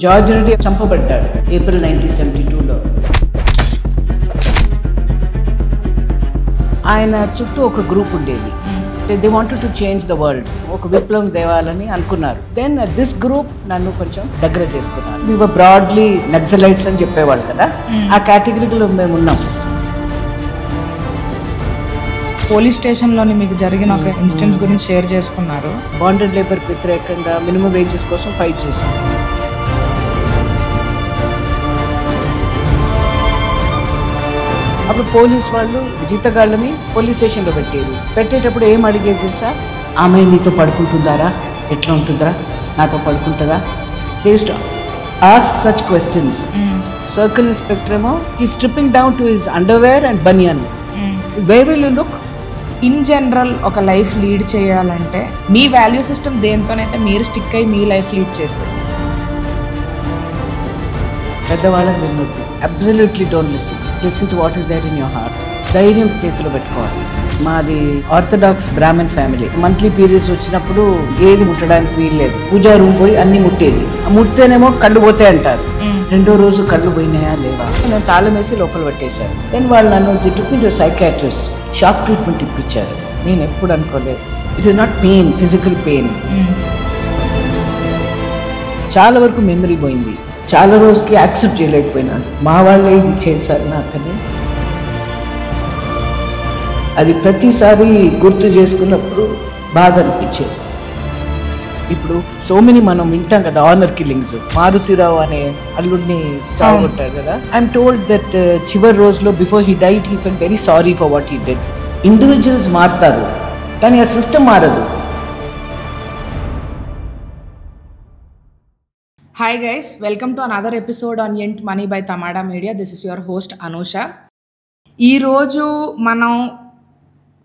George Reddy చంపబడ్డాడు April 1972లో. ఆయన చుట్టూ ఒక గ్రూప్ ఉండేది. They wanted to change the world, ఒక విప్లవం తేవాలని అనుకున్నారు. దెన్ దిస్ గ్రూప్ నన్ను కొంచెం దగ్గర చేసుకున్నారు. వి వర్ బ్రాడ్లీ నక్సలైట్స్ అని చెప్పేవాళ్ళు కదా, ఆ కేటగిరీలో మేము ఉన్నాం. పోలీస్ స్టేషన్లోని మీకు జరిగిన ఒక ఇన్సిడెంట్స్ గురించి షేర్ చేసుకున్నారు. బాండెడ్ లేబర్ వ్యతిరేకంగా మినిమం వేజెస్ కోసం ఫైట్ చేశాం. అప్పుడు పోలీస్ వాళ్ళు జీతగాళ్ళని పోలీస్ స్టేషన్లో పెట్టేటప్పుడు ఏం అడిగేది తెలుసా? ఆమె నీతో పడుకుంటుందారా, ఎట్లా ఉంటుందిరా, నాతో పడుకుంటుందా? They used to ask such questions. Circle inspector ఏమో ఈ stripping down to his underwear and banian. Where will you look? In general ఒక లైఫ్ లీడ్ చేయాలంటే మీ వాల్యూ సిస్టమ్ దేంతోనైతే మీరు స్టిక్ అయ్యి మీ లైఫ్ లీడ్ చేస్తారు. పెద్దవాళ్ళకి వినొద్దు. Absolutely don't listen to what is there in your heart. ధైర్యం చేతిలో పెట్టుకోవాలి. మాది orthodox Brahmin family. Monthly periods వచ్చినప్పుడు ఏది ముట్టడానికి వీల్లేదు. పూజా రూమ్ పోయి అన్ని ముట్టేది. ముట్టేనేమో కళ్ళు పోతాయి అంటారు. రెండో రోజు కళ్ళు పోయినాయా లేవా, నేను తాళం వేసి లోపల పెట్టేశాను. దెన్ వాళ్ళు నన్ను టు సైకాట్రిస్ట్ షాక్ ట్రీట్మెంట్ ఇప్పించారు. నేను ఎప్పుడు అనుకోలేదు. It is not pain, physical pain. చాలా వరకు మెమరీ పోయింది. చాలా రోజుకి యాక్సెప్ట్ చేయలేకపోయినాను. మా వాళ్ళే ఇది చేశారు నాకని. అది ప్రతిసారి గుర్తు చేసుకున్నప్పుడు బాధ అనిపించేది. ఇప్పుడు సో మెనీ మనం వింటాం కదా ఆనర్ కిల్లింగ్స్. మారుతిరావు అనే అల్లుడిని చావగొట్టాడు కదా. ఐఎమ్ టోల్డ్ దట్ చివరి రోజులో before he died he felt very sorry for what he did. Individuals మారుతారు కానీ ఆ సిస్టమ్ మారదు. Hi guys, welcome to another episode on ent money by Tamada media. This is your host Anusha. ఈరోజు మనం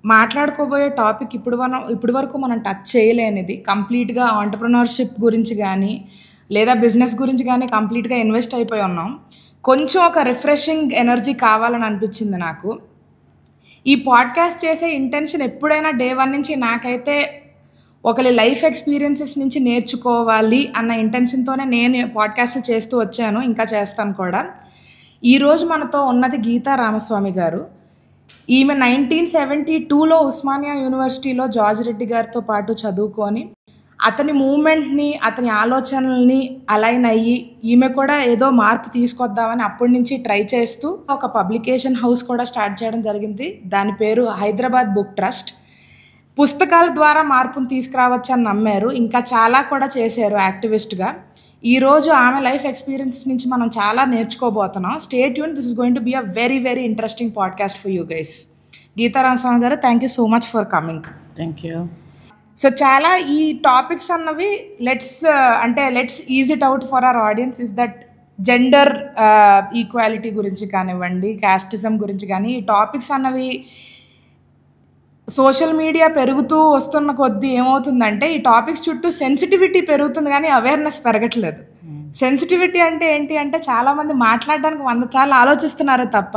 మాట్లాడుకోబోయే topic ఇప్పుడు వరకు మనం టచ్ చేయలేనిది. కంప్లీట్గా ఆంటర్ప్రినర్షిప్ గురించి కానీ లేదా బిజినెస్ గురించి కానీ కంప్లీట్గా ఇన్వెస్ట్ అయిపోయి ఉన్నాం. కొంచెం ఒక రిఫ్రెషింగ్ ఎనర్జీ కావాలని అనిపించింది నాకు. ఈ పాడ్కాస్ట్ చేసే ఇంటెన్షన్ ఎప్పుడైనా డే 1 నుంచి నాకైతే ఒకరి లైఫ్ ఎక్స్పీరియన్సెస్ నుంచి నేర్చుకోవాలి అన్న ఇంటెన్షన్తోనే నేను పాడ్కాస్ట్లు చేస్తూ వచ్చాను, ఇంకా చేస్తాను కూడా. ఈరోజు మనతో ఉన్నది గీతా రామస్వామి గారు. ఈమె 1972లో ఉస్మానియా యూనివర్సిటీలో జార్జ్ రెడ్డి గారితో పాటు చదువుకొని అతని మూమెంట్ని, అతని ఆలోచనల్ని అలైన్ అయ్యి ఈమె కూడా ఏదో మార్పు తీసుకొద్దామని అప్పటి నుంచి ట్రై చేస్తూ ఒక పబ్లికేషన్ హౌస్ కూడా స్టార్ట్ చేయడం జరిగింది. దాని పేరు హైదరాబాద్ బుక్ ట్రస్ట్. పుస్తకాల ద్వారా మార్పును తీసుకురావచ్చని నమ్మారు. ఇంకా చాలా కూడా చేశారు యాక్టివిస్ట్గా. ఈరోజు ఆమె లైఫ్ ఎక్స్పీరియన్సెస్ నుంచి మనం చాలా నేర్చుకోబోతున్నాం. Stay tune, this is going to be a very very interesting podcast for you guys. Geetha Ramaswamy గారు, thank you so much for coming. Thank you. So చాలా ఈ టాపిక్స్ అన్నవి let's ease it out for our audience. Is that gender equality గురించి కానివ్వండి, casteism గురించి కానీ, ఈ topics అన్నవి సోషల్ మీడియా పెరుగుతూ వస్తున్న కొద్దీ ఏమవుతుందంటే ఈ టాపిక్స్ చుట్టూ సెన్సిటివిటీ పెరుగుతుంది కానీ అవేర్నెస్ పెరగట్లేదు. సెన్సిటివిటీ అంటే ఏంటి అంటే చాలామంది మాట్లాడడానికి 100 సార్లు ఆలోచిస్తున్నారే తప్ప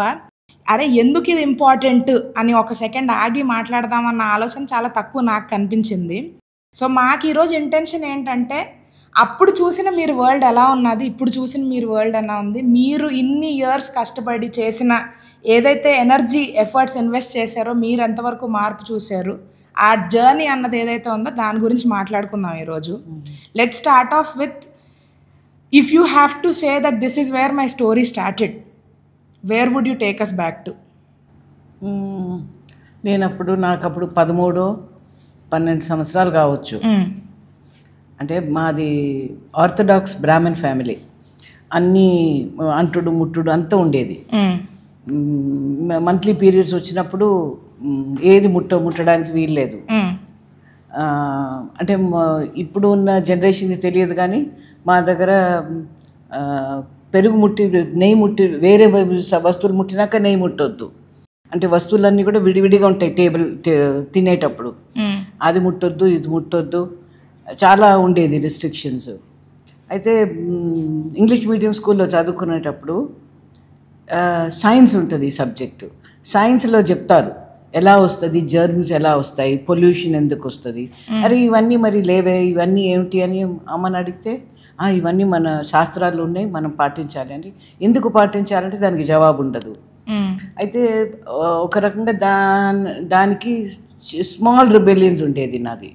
అరే ఎందుకు ఇది ఇంపార్టెంట్ అని ఒక సెకండ్ ఆగి మాట్లాడదామన్న ఆలోచన చాలా తక్కువ నాకు కనిపించింది. సో మాకు ఈరోజు ఇంటెన్షన్ ఏంటంటే అప్పుడు చూసిన మీరు వరల్డ్ ఎలా ఉన్నది, ఇప్పుడు చూసిన మీరు వరల్డ్ ఎలా ఉంది, మీరు ఇన్ని ఇయర్స్ కష్టపడి చేసిన ఏదైతే ఎనర్జీ ఎఫర్ట్స్ ఇన్వెస్ట్ చేశారో మీరు ఎంతవరకు మార్పు చూశారు, ఆ జర్నీ అన్నది ఏదైతే ఉందో దాని గురించి మాట్లాడుకుందాం ఈరోజు. Let's start off with, if you have to say that this is where my story started, where would you take us back to? నాకు అప్పుడు 13-12 సంవత్సరాలు కావచ్చు. అంటే మాది ఆర్థడాక్స్ బ్రాహ్మణ్ ఫ్యామిలీ. అన్నీ అంటుడు ముట్టుడు అంతా ఉండేది. మంత్లీ పీరియడ్స్ వచ్చినప్పుడు ఏది ముట్టడానికి వీల్లేదు. అంటే ఇప్పుడు ఉన్న జనరేషన్కి తెలియదు కానీ మా దగ్గర పెరుగు ముట్టి, నెయ్యి ముట్టి, వేరే వస్తువులు ముట్టినాక నెయ్యి ముట్టొద్దు. అంటే వస్తువులన్నీ కూడా విడివిడిగా ఉంటాయి టేబుల్ తినేటప్పుడు. అది ముట్టొద్దు, ఇది ముట్టొద్దు, చాలా ఉండేది రిస్ట్రిక్షన్స్. అయితే ఇంగ్లీష్ మీడియం స్కూల్లో చదువుకునేటప్పుడు సైన్స్ ఉంటుంది సబ్జెక్టు. సైన్స్లో చెప్తారు ఎలా వస్తుంది, జర్మ్స్ ఎలా వస్తాయి, పొల్యూషన్ ఎందుకు వస్తుంది, అరే ఇవన్నీ మరి లేవే, ఇవన్నీ ఏమిటి అని అమ్మని అడిగితే ఇవన్నీ మన శాస్త్రాలు ఉన్నాయి, మనం పాటించాలి అని. ఎందుకు పాటించాలంటే దానికి జవాబు ఉండదు. అయితే ఒక రకంగా దానికి స్మాల్ రిబెలియన్స్ ఉండేది నాది.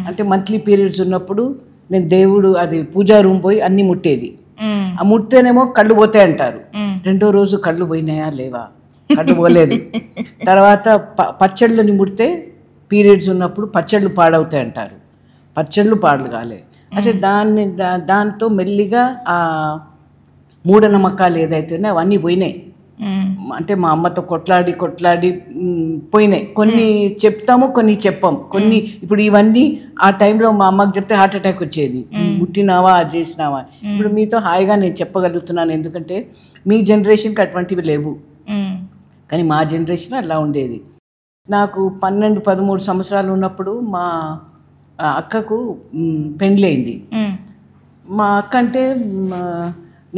అంటే మంత్లీ పీరియడ్స్ ఉన్నప్పుడు నేను దేవుడు అది పూజా రూమ్ పోయి అన్నీ ముట్టేది. ఆ ముట్టేనేమో కళ్ళు పోతాయి అంటారు. రెండో రోజు కళ్ళు పోయినాయా లేవా, కళ్ళు పోలేదు. తర్వాత పచ్చళ్ళని ముడితే పీరియడ్స్ ఉన్నప్పుడు పచ్చళ్ళు పాడవుతాయి అంటారు. పచ్చళ్ళు పాడలు కాలే. అయితే దాంతో మెల్లిగా ఆ మూఢనమ్మకాలు ఏదైతే అవన్నీ పోయినాయి. అంటే మా అమ్మతో కొట్లాడి పోయినాయి. కొన్ని చెప్తాము, కొన్ని చెప్పాం. కొన్ని ఇప్పుడు ఇవన్నీ ఆ టైంలో మా అమ్మకి చెప్తే హార్ట్ అటాక్ వచ్చేది, ముట్టినావా అది చేసినావా. ఇప్పుడు మీతో హాయిగా నేను చెప్పగలుగుతున్నాను, ఎందుకంటే మీ జనరేషన్కి అటువంటివి లేవు, కానీ మా జనరేషన్ అలా ఉండేది. నాకు 12-13 సంవత్సరాలు ఉన్నప్పుడు మా అక్కకు పెండ్లి అయింది. మా అక్క అంటే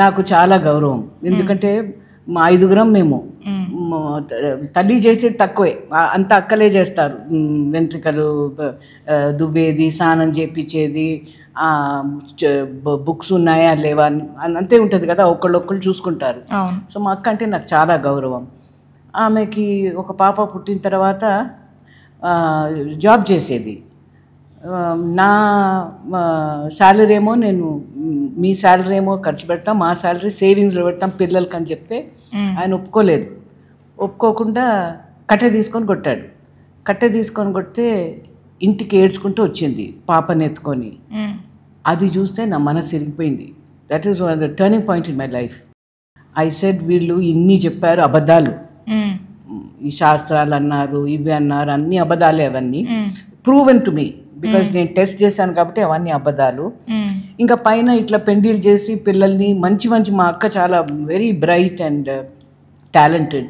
నాకు చాలా గౌరవం, ఎందుకంటే మా 5గురం మేము. తల్లి చేసేది తక్కువే, అంత అక్కలే చేస్తారు. వెంట్రుకలు దువ్వేది, స్నానం చేపించేది, బుక్స్ ఉన్నాయా లేవా అంతే ఉంటుంది కదా, ఒకళ్ళు చూసుకుంటారు. సో మా అక్క అంటే నాకు చాలా గౌరవం. ఆమెకి ఒక పాప పుట్టిన తర్వాత జాబ్ చేసేది. నా శాలరీ ఏమో నేను మీ శాలరీ ఏమో ఖర్చు పెడతాం, మా శాలరీ సేవింగ్స్లో పెడతాం పిల్లలకి అని చెప్తే ఆయన ఒప్పుకోలేదు. ఒప్పుకోకుండా కట్టె తీసుకొని కొట్టాడు. కట్టె తీసుకొని కొడితే ఇంటికి ఏడ్చుకుంటూ వచ్చింది పాపని ఎత్తుకొని. అది చూస్తే నా మనసు ఇరిగిపోయింది. That is the turning point in my life. I said వీళ్ళు ఇన్ని చెప్పారు అబద్ధాలు, ఈ శాస్త్రాలు అన్నారు, ఇవి అన్నారు, అన్ని అబద్ధాలే అవన్నీ. ప్రూవెన్ టు మీ, బికాజ్ నేను టెస్ట్ చేశాను కాబట్టి అవన్నీ అబద్ధాలు. ఇంకా పైన ఇట్లా పెండిలు చేసి పిల్లల్ని మంచి మా అక్క చాలా very bright and talented,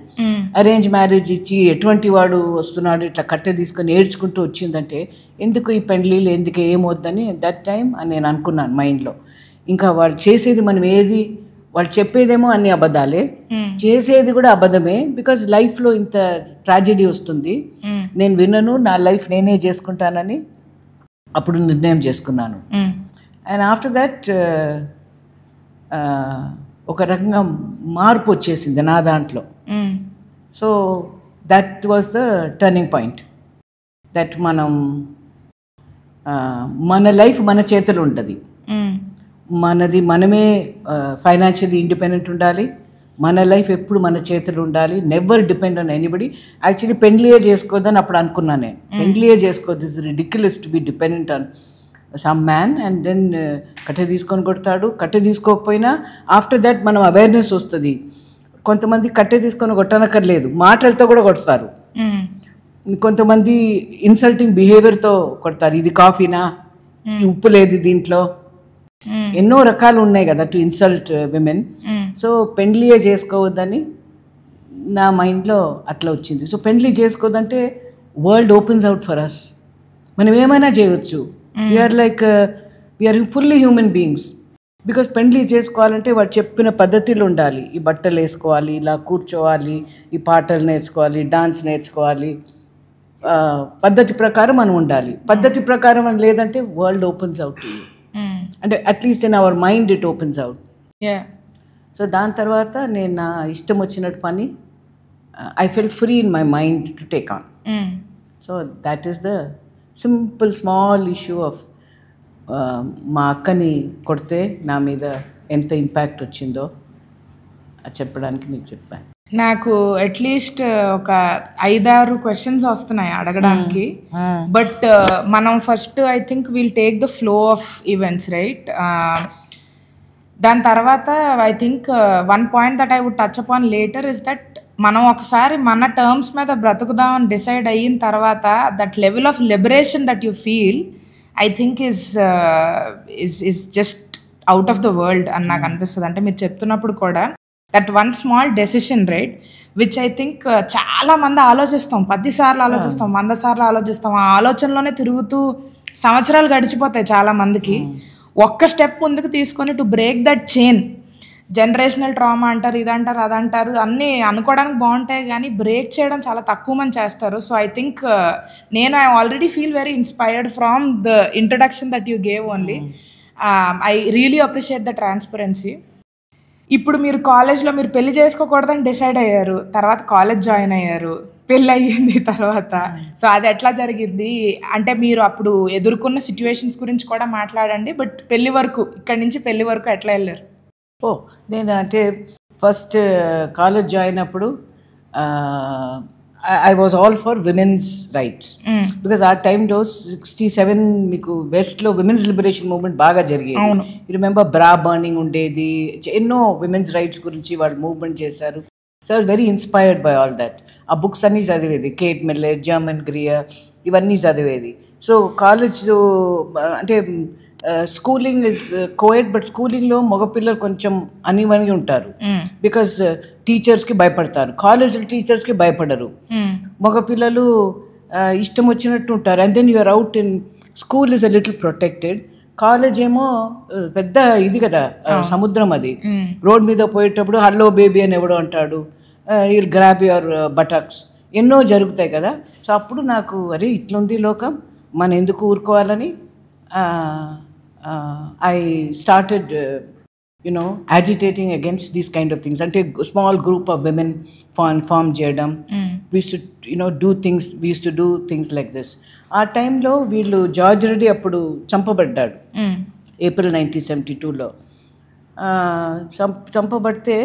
arrange marriage ఇచ్చి ఎటువంటి వాడు వస్తున్నాడు ఇట్లా కట్టె తీసుకొని ఏడ్చుకుంటూ వచ్చిందంటే ఎందుకు ఈ పెండ్లీలు, ఎందుకు ఏమవుద్దని దట్ టైం అని నేను అనుకున్నాను మైండ్లో. ఇంకా వాళ్ళు చేసేది మనం ఏది, వాళ్ళు చెప్పేదేమో అన్ని అబద్ధాలే, చేసేది కూడా అబద్ధమే. బికాజ్ లైఫ్లో ఇంత ట్రాజెడీ వస్తుంది, నేను వినను, నా లైఫ్ నేనే చేసుకుంటానని అప్పుడు నిర్ణయం చేసుకున్నాను. అండ్ ఆఫ్టర్ దట్ ఒక రకంగా మార్పు వచ్చేసింది నా దాంట్లో. So that was the turning point. That మన లైఫ్ మన చేతులు ఉంటుంది, మనమే ఫైనాన్షియల్లీ ఇండిపెండెంట్ ఉండాలి, మన లైఫ్ ఎప్పుడు మన చేతులు ఉండాలి, never depend on anybody. Actually పెండ్లియే చేసుకోవద్దని అప్పుడు అనుకున్నాను నేను. పెండ్లియే చేసుకోవద్దు, it's ridiculous to be dependent on some man. And then కట్టె తీసుకొని కొడతాడు. కట్టె తీసుకోకపోయినా ఆఫ్టర్ దట్ మనం అవేర్నెస్ వస్తుంది. కొంతమంది కట్టె తీసుకొని కొట్టనక్కర్లేదు, మాటలతో కూడా కొడతారు. కొంతమంది ఇన్సల్టింగ్ బిహేవియర్తో కొడతారు. ఇది కాఫీనా, ఉప్పు లేదు దీంట్లో, ఎన్నో రకాలు ఉన్నాయి కదా టు ఇన్సల్ట్ విమెన్. సో పెండ్లియే చేసుకోవద్దని నా మైండ్లో అట్లా వచ్చింది. సో పెండ్లి చేసుకోవద్దంటే world opens out for us, మనం ఏమైనా చేయవచ్చు. We are fully human beings. Because పెండ్లి చేసుకోవాలంటే వాడు చెప్పిన పద్ధతిలో ఉండాలి. ఈ బట్టలు వేసుకోవాలి, ఇలా కూర్చోవాలి, ఈ పాటలు నేర్చుకోవాలి, డాన్స్ నేర్చుకోవాలి, పద్ధతి ప్రకారం మనం ఉండాలి. పద్ధతి ప్రకారం అని లేదంటే world opens out to you, అంటే at least in our mind it opens out. So దాని తర్వాత నేను నా ఇష్టం వచ్చినట్టు పని, I fell free in my mind to take on. So that is the simple small issue of మా అక్కని కొడితే నా మీద ఎంత ఇంపాక్ట్ వచ్చిందో అది చెప్పడానికి నీకు చెప్పాను. నాకు అట్లీస్ట్ ఒక 5-6 క్వశ్చన్స్ వస్తున్నాయి అడగడానికి. బట్ మనం first I think will take the flow of events, right? దాని తర్వాత I think one point that I would touch upon later is that మనం ఒకసారి మన టర్మ్స్ మీద బ్రతుకుదామని డిసైడ్ అయిన తర్వాత that level of liberation that you feel I think is just out of the world అని నాకు అనిపిస్తుంది. అంటే మీరు చెప్తున్నప్పుడు కూడా that one small decision, right, which I think చాలా మంది ఆలోచిస్తాం, 10 సార్లు ఆలోచిస్తాం, 100 సార్లు ఆలోచిస్తాం. ఆ ఆలోచనలోనే తిరుగుతూ సంవత్సరాలు గడిచిపోతాయి చాలా మందికి. ఒక్క స్టెప్ ముందుకు తీసుకొని to break that chain, generational trauma అంటారు, ఇదంటారు, అదంటారు, అన్నీ అనుకోవడానికి బాగుంటాయి కానీ బ్రేక్ చేయడం చాలా తక్కువ మంది చేస్తారు. సో ఐ థింక్ నేను I already feel very inspired from the introduction that you gave only. I really appreciate the transparency. ఇప్పుడు మీరు కాలేజ్లో మీరు పెళ్లి చేసుకోకూడదని డిసైడ్ అయ్యారు, తర్వాత కాలేజ్ జాయిన్ అయ్యారు, పెళ్ళి అయ్యింది తర్వాత. సో అది ఎట్లా జరిగింది అంటే మీరు అప్పుడు ఎదుర్కొన్న సిచ్యువేషన్స్ గురించి కూడా మాట్లాడండి. బట్ పెళ్లి వరకు, ఇక్కడి నుంచి పెళ్లి వరకు ఎట్లా వెళ్ళారు? నేను అంటే ఫస్ట్ కాలేజ్ జాయిన్ అప్పుడు I was all for women's rights. Because ఆ టైంలో 67 మీకు వెస్ట్లో విమెన్స్ లిబరేషన్ మూవ్మెంట్ బాగా జరిగేది. రిమెంబర్ బ్రా బర్నింగ్ ఉండేది, ఎన్నో విమెన్స్ రైట్స్ గురించి వాళ్ళు మూవ్మెంట్ చేశారు. So I was very inspired by all that. ఆ బుక్స్ అన్నీ చదివేది, కేట్ మిల్లెట్, జర్మన్ గ్రియర్, ఇవన్నీ చదివేది. సో కాలేజ్లో అంటే స్కూలింగ్ ఇస్ కోఎడ్, బట్ స్కూలింగ్లో మగపిల్లలు కొంచెం అనివనిగా ఉంటారు. బికాస్ టీచర్స్కి భయపడతారు, కాలేజ్లో టీచర్స్కి భయపడరు. మగపిల్లలు ఇష్టం వచ్చినట్టు ఉంటారు. And then you're out in school is a little protected. College ఏమో పెద్ద ఇది కదా, సముద్రం అది. రోడ్ మీద పోయేటప్పుడు హలో బేబీ అని ఎవడో అంటాడు, విల్ గ్రాబ్ యువర్ బటక్స్, ఎన్నో జరుగుతాయి కదా. సో అప్పుడు నాకు అరే ఇట్లుంది లోకం, మనం ఎందుకు ఊరుకోవాలని I started, agitating against these kind of things. Ante small group of women form చేయడం. We used to, do things. We used to do things like this. ఆ టైంలో వీళ్ళు జార్జ్ రెడ్డి అప్పుడు చంపబడ్డాడు ఏప్రిల్ 1972లో. చంపబడితే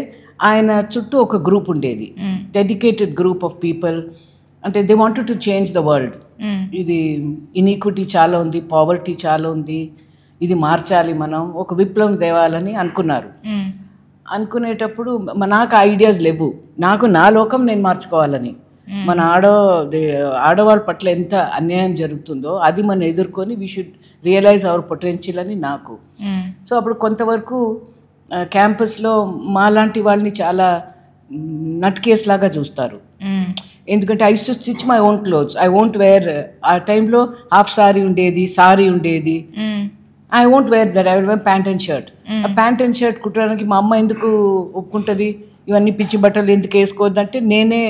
ఆయన చుట్టూ ఒక గ్రూప్ ఉండేది, డెడికేటెడ్ గ్రూప్ ఆఫ్ పీపుల్. అంటే they wanted to change the world. ఇది ఇన్ఈక్విటీ చాలా ఉంది, పావర్టీ చాలా ఉంది, ఇది మార్చాలి, మనం ఒక విప్లవం తేవాలని అనుకున్నారు. అనుకునేటప్పుడు నాకు ఐడియాస్ లేవు, నాకు నా లోకం నేను మార్చుకోవాలని. మన ఆడవాళ్ళ పట్ల ఎంత అన్యాయం జరుగుతుందో అది మనం ఎదుర్కొని we should realise our potential అని నాకు. సో అప్పుడు కొంతవరకు క్యాంపస్లో మాలాంటి వాళ్ళని చాలా నట్ కేస్ లాగా చూస్తారు. ఎందుకంటే I to stitch my own clothes, I won't wear. ఆ టైంలో హాఫ్ సారీ ఉండేది, సారీ ఉండేది. I won't wear that, I will wear pant and shirt. ఆ ప్యాంట్ అండ్ షర్ట్ కుట్టడానికి మా అమ్మ ఎందుకు ఒప్పుకుంటుంది, ఇవన్నీ పిచ్చి బట్టలు ఎందుకు వేసుకోవద్దంటే నేనే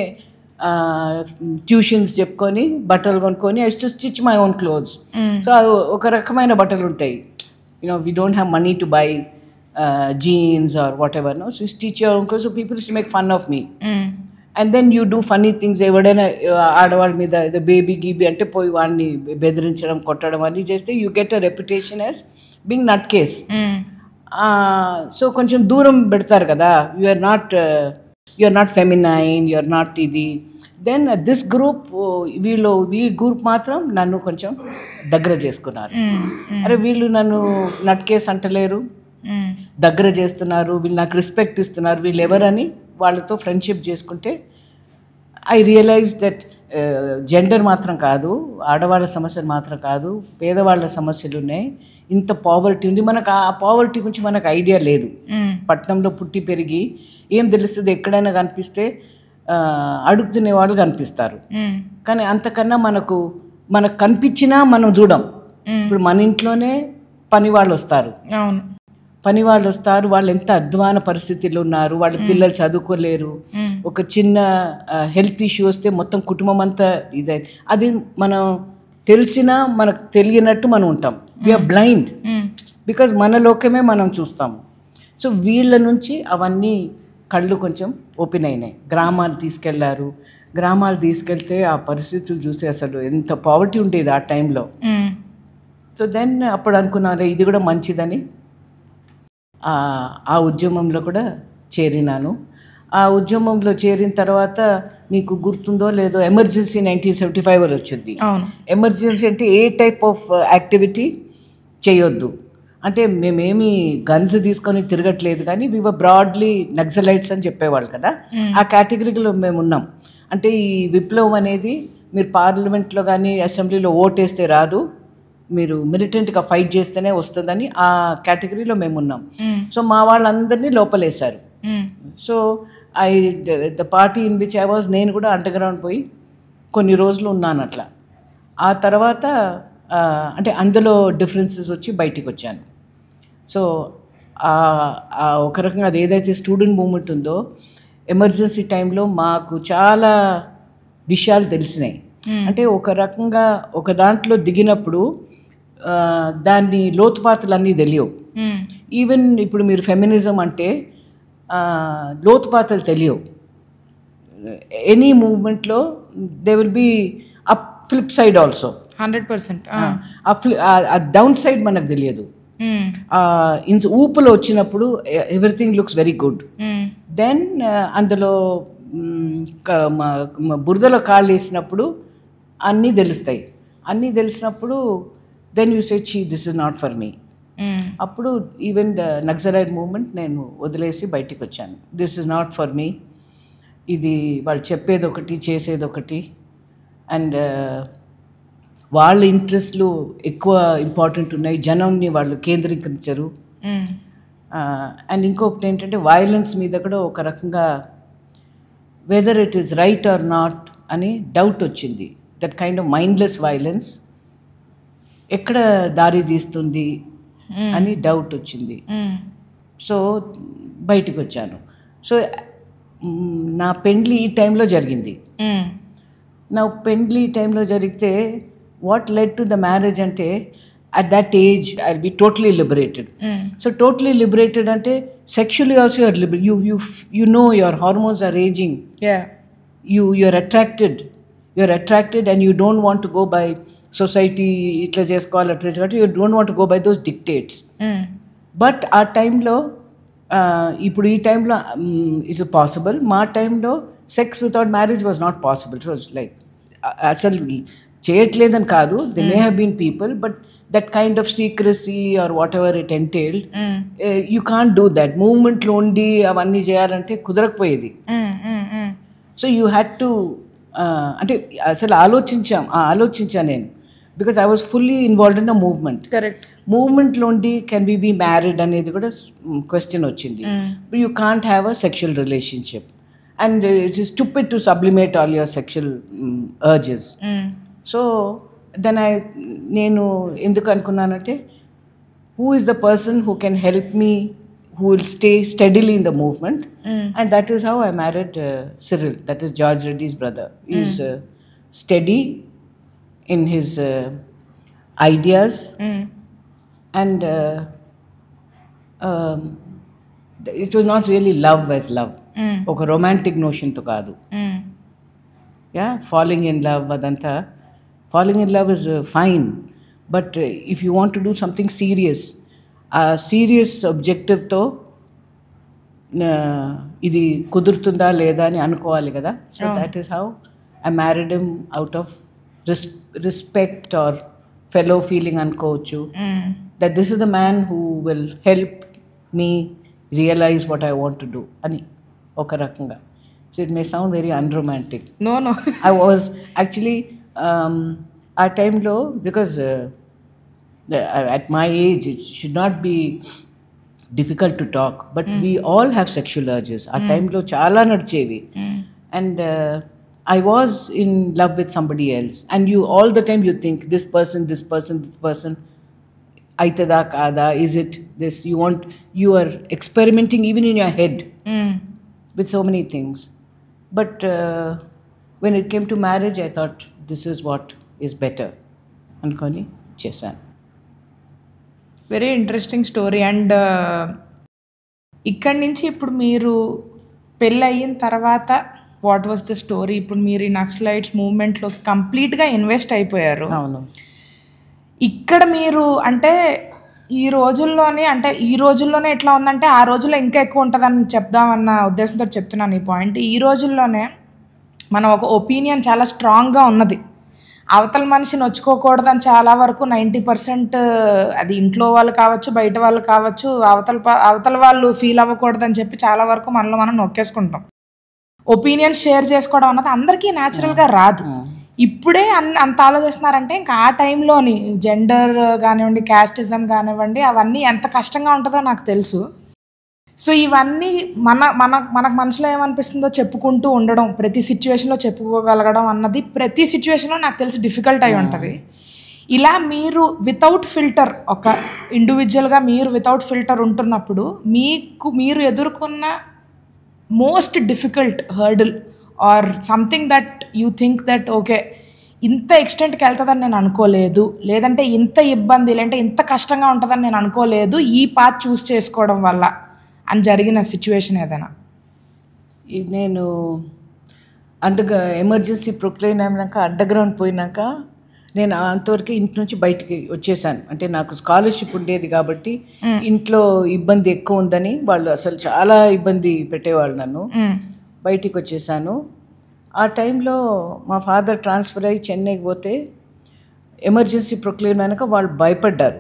ట్యూషన్స్ చెప్పుకొని బట్టలు కొనుక్కొని I to stitch my own clothes. So ఒక రకమైన బట్టలు ఉంటాయి, we don't have money to buy jeans or whatever, no? So you stitch your own clothes, so people used to make fun of me. And then you do funny things. ఎవడైనా ఆడవాళ్ళ మీద baby GB అంటే పోయి వాడిని బెదిరించడం, కొట్టడం అన్నీ చేస్తే you get a reputation as being nut case. So కొంచెం దూరం పెడతారు కదా, you are not feminine, you are not ఇది. దెన్ దిస్ గ్రూప్, ఈ గ్రూప్ మాత్రం నన్ను కొంచెం దగ్గర చేసుకున్నారు. అరే వీళ్ళు నన్ను నట్ కేస్ అంటలేరు, దగ్గర చేస్తున్నారు, వీళ్ళు నాకు రెస్పెక్ట్ ఇస్తున్నారు, వీళ్ళు ఎవరని వాళ్ళతో ఫ్రెండ్షిప్ చేసుకుంటే ఐ రియలైజ్ దట్ జెండర్ మాత్రం కాదు, ఆడవాళ్ళ సమస్యలు మాత్రం కాదు, పేదవాళ్ళ సమస్యలు ఉన్నాయి, ఇంత పావర్టీ ఉంది. మనకు ఆ పావర్టీ గురించి మనకు ఐడియా లేదు. పట్టణంలో పుట్టి పెరిగి ఏం తెలుస్తుంది, ఎక్కడైనా కనిపిస్తే అడుగుతునే వాళ్ళు కనిపిస్తారు. కానీ అంతకన్నా మనకు కనిపించినా మనం చూడం. ఇప్పుడు మన ఇంట్లోనే పని వాళ్ళు వస్తారు, వాళ్ళు ఎంత అధ్వాన పరిస్థితుల్లో ఉన్నారు, వాళ్ళ పిల్లలు చదువుకోలేరు, ఒక చిన్న హెల్త్ ఇష్యూ వస్తే మొత్తం కుటుంబం అంతా ఇదే. అది మనం తెలిసినా మనకు తెలియనట్టు మనం ఉంటాం. వీఆర్ బ్లైండ్ బికాజ్ మన లోకమే మనం చూస్తాము. సో వీళ్ళ నుంచి అవన్నీ కళ్ళు కొంచెం ఓపెన్ అయినాయి. గ్రామాలు తీసుకెళ్తే ఆ పరిస్థితులు చూస్తే అసలు ఎంత పావర్టీ ఉండేది ఆ టైంలో. సో దెన్ అప్పుడు అనుకున్నారు ఇది కూడా మంచిదని ఆ ఉద్యమంలో కూడా చేరినాను. ఆ ఉద్యమంలో చేరిన తర్వాత మీకు గుర్తుందో లేదో ఎమర్జెన్సీ 1975 వచ్చింది. ఎమర్జెన్సీ అంటే ఏ టైప్ ఆఫ్ యాక్టివిటీ చేయొద్దు అంటే మేమేమి గన్స్ తీసుకొని తిరగట్లేదు, కానీ వీ వర్ బ్రాడ్లీ నక్సలైట్స్ అని చెప్పేవాళ్ళు కదా, ఆ కేటగిరీలో మేము ఉన్నాం. అంటే ఈ విప్లవం అనేది మీరు పార్లమెంట్లో కానీ అసెంబ్లీలో ఓటేస్తే రాదు, మీరు మిలిటెంట్గా ఫైట్ చేస్తేనే వస్తుందని ఆ కేటగిరీలో మేము ఉన్నాం. సో మా వాళ్ళందరినీ లోపలేశారు. So the party in which I was, నేను కూడా అండర్గ్రౌండ్ పోయి కొన్ని రోజులు ఉన్నాను అట్లా. ఆ తర్వాత అంటే అందులో డిఫరెన్సెస్ వచ్చి బయటికి వచ్చాను. సో ఒక రకంగా అది ఏదైతే స్టూడెంట్ మూమెంట్ ఉందో ఎమర్జెన్సీ టైంలో మాకు చాలా విషయాలు తెలిసినాయి. అంటే ఒక రకంగా ఒక దాంట్లో దిగినప్పుడు దాన్ని లోతుపాతులు అన్నీ తెలియవు. ఈవెన్ ఇప్పుడు మీరు ఫెమినిజం అంటే లోతుపాతులు తెలియవు. ఎనీ మూవ్మెంట్లో they will be up flip side also 100%. ఆ డౌన్ సైడ్ మనకు తెలియదు. ఊపులో వచ్చినప్పుడు everything looks very good. Then అందులో బురదలో కాళ్ళు వేసినప్పుడు అన్నీ తెలుస్తాయి. అన్నీ తెలిసినప్పుడు దెన్ యూ సే చీ this is not for me. అప్పుడు ఈవెన్ ద నక్సలైట్ మూవ్మెంట్ నేను వదిలేసి బయటికి వచ్చాను. This is not for me. ఇది వాళ్ళు చెప్పేది ఒకటి చేసేది ఒకటి. అండ్ వాళ్ళ ఇంట్రెస్ట్లు ఎక్కువ ఇంపార్టెంట్ ఉన్నాయి. జనంని వాళ్ళు కేంద్రీకరించరు. అండ్ ఇంకొకటి ఏంటంటే వైలెన్స్ మీద కూడా ఒక రకంగా whether it is right are not అని డౌట్ వచ్చింది. That kind of mindless violence ఎక్కడ దారి తీస్తుంది అని డౌట్ వచ్చింది. సో బయటికి వచ్చాను. సో నా పెండ్లి ఈ టైంలో జరిగింది. నా పెండ్లి టైంలో జరిగితే what led to the marriage అంటే at that age I'll be totally liberated. So totally liberated ante sexually also you know your hormones are raging. You're attracted and you don't want to go by society itla chesukovali atla chesukovali. You don't want to go by those dictates. But our time lo ఇప్పుడు ఈ టైంలో it's possible. మా టైంలో sex without marriage was not possible. It was like అసలు చేయట్లేదని కాదు, they may have been people, but that kind of secrecy or whatever it entailed, you can't do that. మూవ్మెంట్లో ఉండి అవన్నీ చేయాలంటే కుదరకపోయేది. సో యూ హ్యాడ్ టు అంటే అసలు ఆలోచించా నేను, because I was fully involved in a movement. Correct. మూవ్మెంట్లో ఉండి కెన్ వి బీ మ్యారీడ్ అనేది కూడా క్వశ్చన్ వచ్చింది. You can't have a sexual relationship and it is stupid to sublimate all your sexual urges. So then నేను ఎందుకు అనుకున్నానంటే, who is the person who can help me, who will stay steadily in the movement, and that is how I married Cyril. That is George Reddy's brother. He's steady in his ideas, and it was not really love as love. Oka romantic notion to kaadu. Yeah, falling in love adanta. Falling in love is fine, but if you want to do something serious, ఆ serious ఆబ్జెక్టివ్తో ఇది కుదురుతుందా లేదా అని అనుకోవాలి కదా. So that is how I married him out of respect or fellow feeling అనుకోవచ్చు. That this is the man who will help me realize what I want to do అని ఒక రకంగా. So it may sound very unromantic. No I was actually ఆ టైంలో, because at my age it should not be difficult to talk, but we all have sexual urges. Our time lo chaala nadchevi, and I was in love with somebody else, and you all the time you think this person aitada kada, is it this, you are experimenting even in your head with so many things. But when it came to marriage, I thought this is what is better ankoni chesanu. Very interesting story. And ఇక్కడి నుంచి ఇప్పుడు మీరు పెళ్ళి అయిన తర్వాత what was the story? ఇప్పుడు మీరు ఈ నక్సలైట్స్ మూవ్మెంట్లో కంప్లీట్గా ఇన్వెస్ట్ అయిపోయారు. అవును. ఇక్కడ మీరు అంటే ఈ రోజుల్లోనే ఎట్లా ఉందంటే, ఆ రోజుల్లో ఇంకా ఎక్కువ ఉంటుందని చెప్దామన్న ఉద్దేశంతో చెప్తున్నాను ఈ పాయింట్. ఈ రోజుల్లోనే మన ఒక ఒపీనియన్ చాలా స్ట్రాంగ్గా ఉన్నది. అవతల మనిషి నొచ్చుకోకూడదని చాలా వరకు 90% అది ఇంట్లో వాళ్ళు కావచ్చు, బయట వాళ్ళు కావచ్చు, అవతల వాళ్ళు ఫీల్ అవ్వకూడదని చెప్పి చాలా వరకు మనలో మనం నొక్కేసుకుంటాం. ఒపీనియన్స్ షేర్ చేసుకోవడం అన్నది అందరికీ న్యాచురల్గా రాదు. ఇప్పుడే అంత ఆలోచిస్తున్నారంటే ఇంకా ఆ టైంలోని జెండర్ కానివ్వండి, క్యాస్టిజం కానివ్వండి, అవన్నీ ఎంత కష్టంగా ఉంటుందో నాకు తెలుసు. సో ఇవన్నీ మనకు మనసులో ఏమనిపిస్తుందో చెప్పుకుంటూ ఉండడం, ప్రతి సిచ్యువేషన్లో చెప్పుకోగలగడం అన్నది ప్రతి సిచ్యువేషన్లో నాకు తెలిసి డిఫికల్ట్ అయి ఉంటుంది. ఇలా మీరు వితౌట్ ఫిల్టర్ ఒక ఇండివిజువల్గా మీరు వితౌట్ ఫిల్టర్ ఉంటున్నప్పుడు మీరు ఎదుర్కొన్న most difficult hurdle or something that you think that okay ఇంత ఎక్స్టెంట్కి వెళ్తుందని నేను అనుకోలేదు, లేదంటే ఇంత ఇబ్బంది లేదంటే ఇంత కష్టంగా ఉంటుందని నేను అనుకోలేదు ఈ పాత్ చూస్ చేసుకోవడం వల్ల అని జరిగిన సిచ్యువేషన్ ఏదైనా? నేను ఎమర్జెన్సీ ప్రొక్లైన్ అయినాక అండర్గ్రౌండ్ పోయినాక నేను అంతవరకు ఇంటి నుంచి బయటికి వచ్చేసాను. అంటే నాకు స్కాలర్షిప్ ఉండేది కాబట్టి ఇంట్లో ఇబ్బంది ఎక్కువ ఉందని వాళ్ళు అసలు చాలా ఇబ్బంది పెట్టేవాళ్ళు నన్ను. బయటికి వచ్చేసాను. ఆ టైంలో మా ఫాదర్ ట్రాన్స్ఫర్ అయ్యి చెన్నైకి పోతే ఎమర్జెన్సీ ప్రొక్లైన్ అయినాక వాళ్ళు భయపడ్డారు.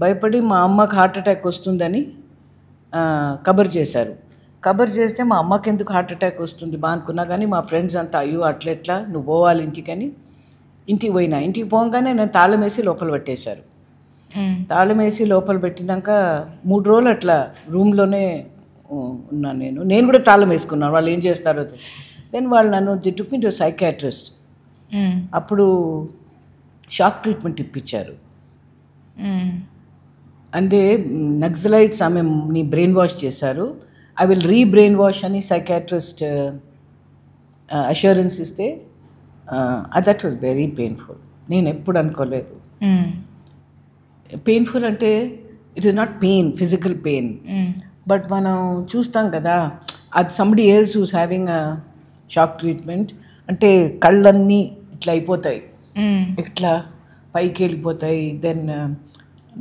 భయపడి మా అమ్మకి హార్ట్ అటాక్ వస్తుందని కబర్ చేశారు. కబర్ చేస్తే మా అమ్మకి ఎందుకు హార్ట్ అటాక్ వస్తుంది బా అనుకున్నా, కానీ మా ఫ్రెండ్స్ అంతా అయ్యో అట్లెట్లా నువ్వు పోవాలి ఇంటికని ఇంటికి పోయినా. ఇంటికి పోగానే నేను తాళం వేసి లోపల పెట్టేశారు. తాళం వేసి లోపల పెట్టినాక 3 రోజులు అట్లా రూమ్లోనే ఉన్నాను. నేను కూడా తాళం వేసుకున్నాను, వాళ్ళు ఏం చేస్తారో. దెన్ వాళ్ళు నన్ను the took me to psychiatrist. అప్పుడు షాక్ ట్రీట్మెంట్ ఇప్పించారు. అంటే నక్సలైట్స్ ఆమెని బ్రెయిన్ వాష్ చేశారు. ఐ విల్ బ్రెయిన్ వాష్ అని సైకాట్రిస్ట్ అష్యూరెన్స్ ఇస్తే దట్ వాజ్ వెరీ పెయిన్ఫుల్. నేను ఎప్పుడు అనుకోలేదు. పెయిన్ఫుల్ అంటే it is not pain, physical pain, but మనం చూస్తాం కదా అది somebody else who's having shock treatment అంటే కళ్ళన్నీ ఇట్లా అయిపోతాయి, ఇట్లా పైకి వెళ్ళిపోతాయి. దెన్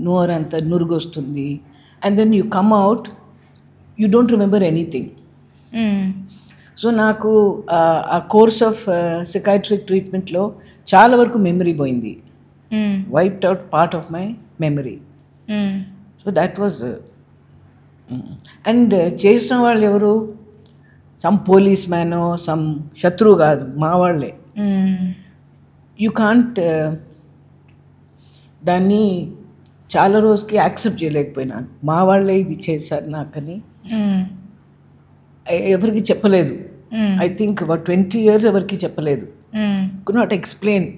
నోరు అంతా నురుగు వస్తుంది. And then you come out, you don't remember anything. So నాకు ఆ కోర్స్ ఆఫ్ సైకాట్రిక్ ట్రీట్మెంట్లో చాలా వరకు మెమరీ పోయింది. Wiped out part of my memory. So that was and చేసిన వాళ్ళు ఎవరు? సమ్ పోలీస్ మ్యానో సమ్ శత్రువు కాదు, మా వాళ్ళే. యూ కాంట్ దాన్ని చాలా రోజుకి యాక్సెప్ట్ చేయలేకపోయినాను. మా వాళ్ళే ఇది చేశారు నాకని ఎవరికి చెప్పలేదు. ఐ థింక్ అబౌట్ 20 years ఎవరికి చెప్పలేదు. Could not explain.